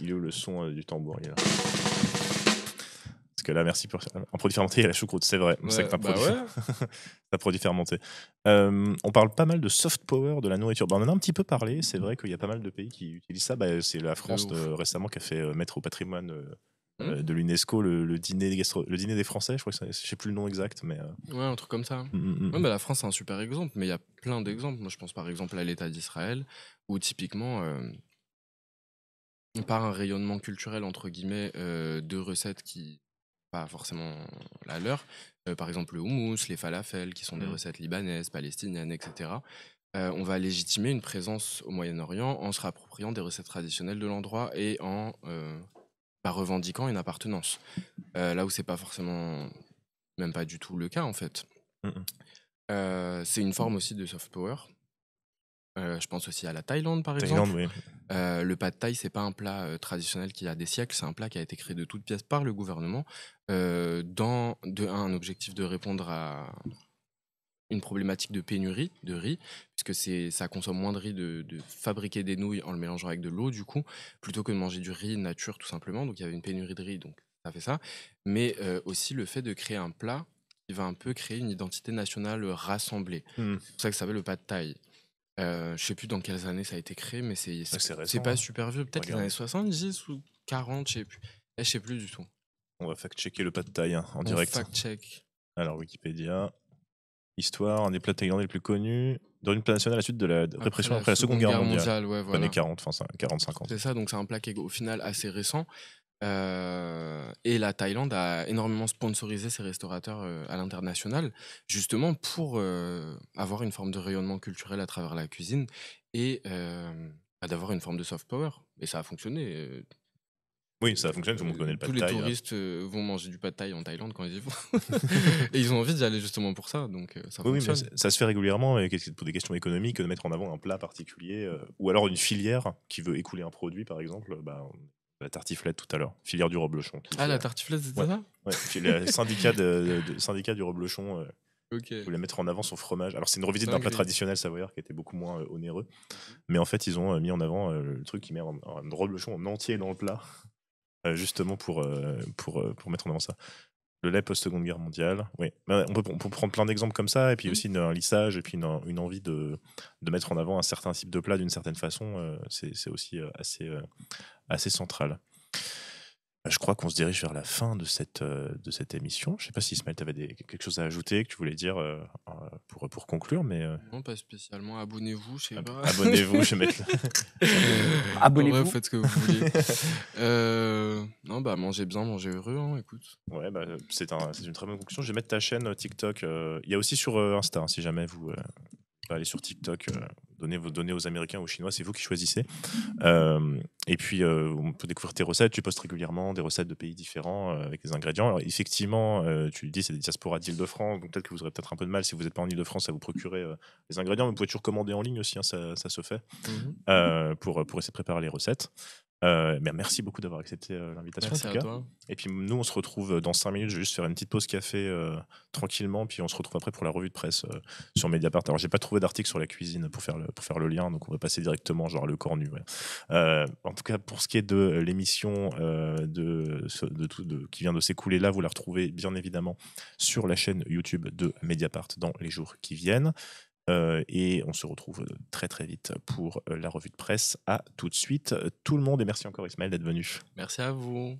il est où le son du tambour? Il est là. Parce que là, merci pour un produit fermenté, il y a la choucroute, c'est vrai. C'est Ouais, que bah ouais. un produit fermenté. On parle pas mal de soft power de la nourriture. On en a un petit peu parlé. C'est vrai qu'il y a pas mal de pays qui utilisent ça. C'est la France ouf. récemment qui a fait mettre au patrimoine Hmm. de l'UNESCO le dîner des Français. Je crois que je sais plus le nom exact, mais Ouais, un truc comme ça. Ouais, bah la France, c'est un super exemple, mais il y a plein d'exemples. Moi, je pense par exemple à l'État d'Israël, où typiquement, par un rayonnement culturel, entre guillemets, de recettes qui pas forcément la leur, par exemple le houmous, les falafels, qui sont des recettes libanaises, palestiniennes, etc. On va légitimer une présence au Moyen-Orient en se rappropriant des recettes traditionnelles de l'endroit et en revendiquant une appartenance. Là où c'est pas forcément, même pas du tout le cas en fait. C'est une forme aussi de soft power. Je pense aussi à la Thaïlande par exemple. Thaïlande, oui. Le pad thai, c'est pas un plat traditionnel qui a des siècles, c'est un plat qui a été créé de toutes pièces par le gouvernement dans un objectif de répondre à une problématique de pénurie de riz, puisque ça consomme moins de riz de fabriquer des nouilles en le mélangeant avec de l'eau, du coup, plutôt que de manger du riz nature, tout simplement. Donc, il y avait une pénurie de riz, donc ça fait ça. Mais aussi le fait de créer un plat qui va un peu créer une identité nationale rassemblée. C'est pour ça que ça s'appelle le pad thai. Je sais plus dans quelles années ça a été créé, mais c'est récent, pas hein. super vieux. Peut-être les Regarde. années 70 ou 40, je sais plus. Je sais plus du tout. On va fact-checker le pad thai en On direct. fact-check. Alors, Wikipédia. Histoire, un des plats thaïlandais les plus connus. D'origine plat national à la suite de la répression après la Seconde Guerre mondiale. Ouais, Années voilà. 40, enfin 40-50. C'est ça, donc c'est un plat qui est au final assez récent. Et la Thaïlande a énormément sponsorisé ses restaurateurs à l'international, justement pour avoir une forme de rayonnement culturel à travers la cuisine et d'avoir une forme de soft power. Et ça a fonctionné. Oui, ça fonctionne, tout le monde connaît le Tous pad les thai. touristes vont manger du pad thai en Thaïlande quand ils y vont. Et ils ont envie d'y aller justement pour ça, donc ça Oui, mais fonctionne. ça se fait régulièrement pour des questions économiques, de mettre en avant un plat particulier, ou alors une filière qui veut écouler un produit, par exemple. La tartiflette tout à l'heure, filière du reblochon. La tartiflette, c'était Ouais. ça? Ouais, le syndicat du reblochon Ok. voulait mettre en avant son fromage. Alors c'est une revisite d'un plat Dinguerie. traditionnel savoyard qui était beaucoup moins onéreux, mais en fait ils ont mis en avant le truc qui met un reblochon en entier dans le plat, justement pour mettre en avant ça. Le lait post-seconde guerre mondiale, oui. On peut prendre plein d'exemples comme ça, et puis aussi un lissage, et puis une envie de mettre en avant un certain type de plat d'une certaine façon, c'est aussi assez central. Je crois qu'on se dirige vers la fin de cette émission. Je ne sais pas si Ismaël, tu avais quelque chose à ajouter, que tu voulais dire pour conclure, mais Non, pas spécialement. Abonnez-vous, je sais pas. abonnez-vous, je vais mettre Abonnez-vous. Ouais, faites ce que vous voulez. Non, bah mangez bien, mangez heureux, hein, écoute. Ouais, c'est une très bonne conclusion. Je vais mettre ta chaîne TikTok. Il y a aussi sur Insta, hein, si jamais vous pas aller sur TikTok, donnez aux Américains ou aux Chinois, c'est vous qui choisissez. Et puis, on peut découvrir tes recettes. Tu postes régulièrement des recettes de pays différents avec des ingrédients. Alors, effectivement, tu le dis, c'est des diasporas d'Île-de-France, donc peut-être que vous aurez peut-être un peu de mal si vous n'êtes pas en Île-de-France à vous procurer les ingrédients. Mais vous pouvez toujours commander en ligne aussi, hein, ça se fait, pour essayer de préparer les recettes. Mais merci beaucoup d'avoir accepté l'invitation. Merci en à tout cas. toi. Et puis nous, on se retrouve dans 5 minutes. Je vais juste faire une petite pause café tranquillement, puis on se retrouve après pour la revue de presse sur Mediapart. Alors, j'ai pas trouvé d'article sur la cuisine pour faire le lien, donc on va passer directement genre le corps nu. Ouais. En tout cas, pour ce qui est de l'émission qui vient de s'écouler là, vous la retrouvez bien évidemment sur la chaîne YouTube de Mediapart dans les jours qui viennent. Et on se retrouve très très vite pour la revue de presse. À tout de suite tout le monde, et merci encore Ismaël d'être venu. Merci à vous.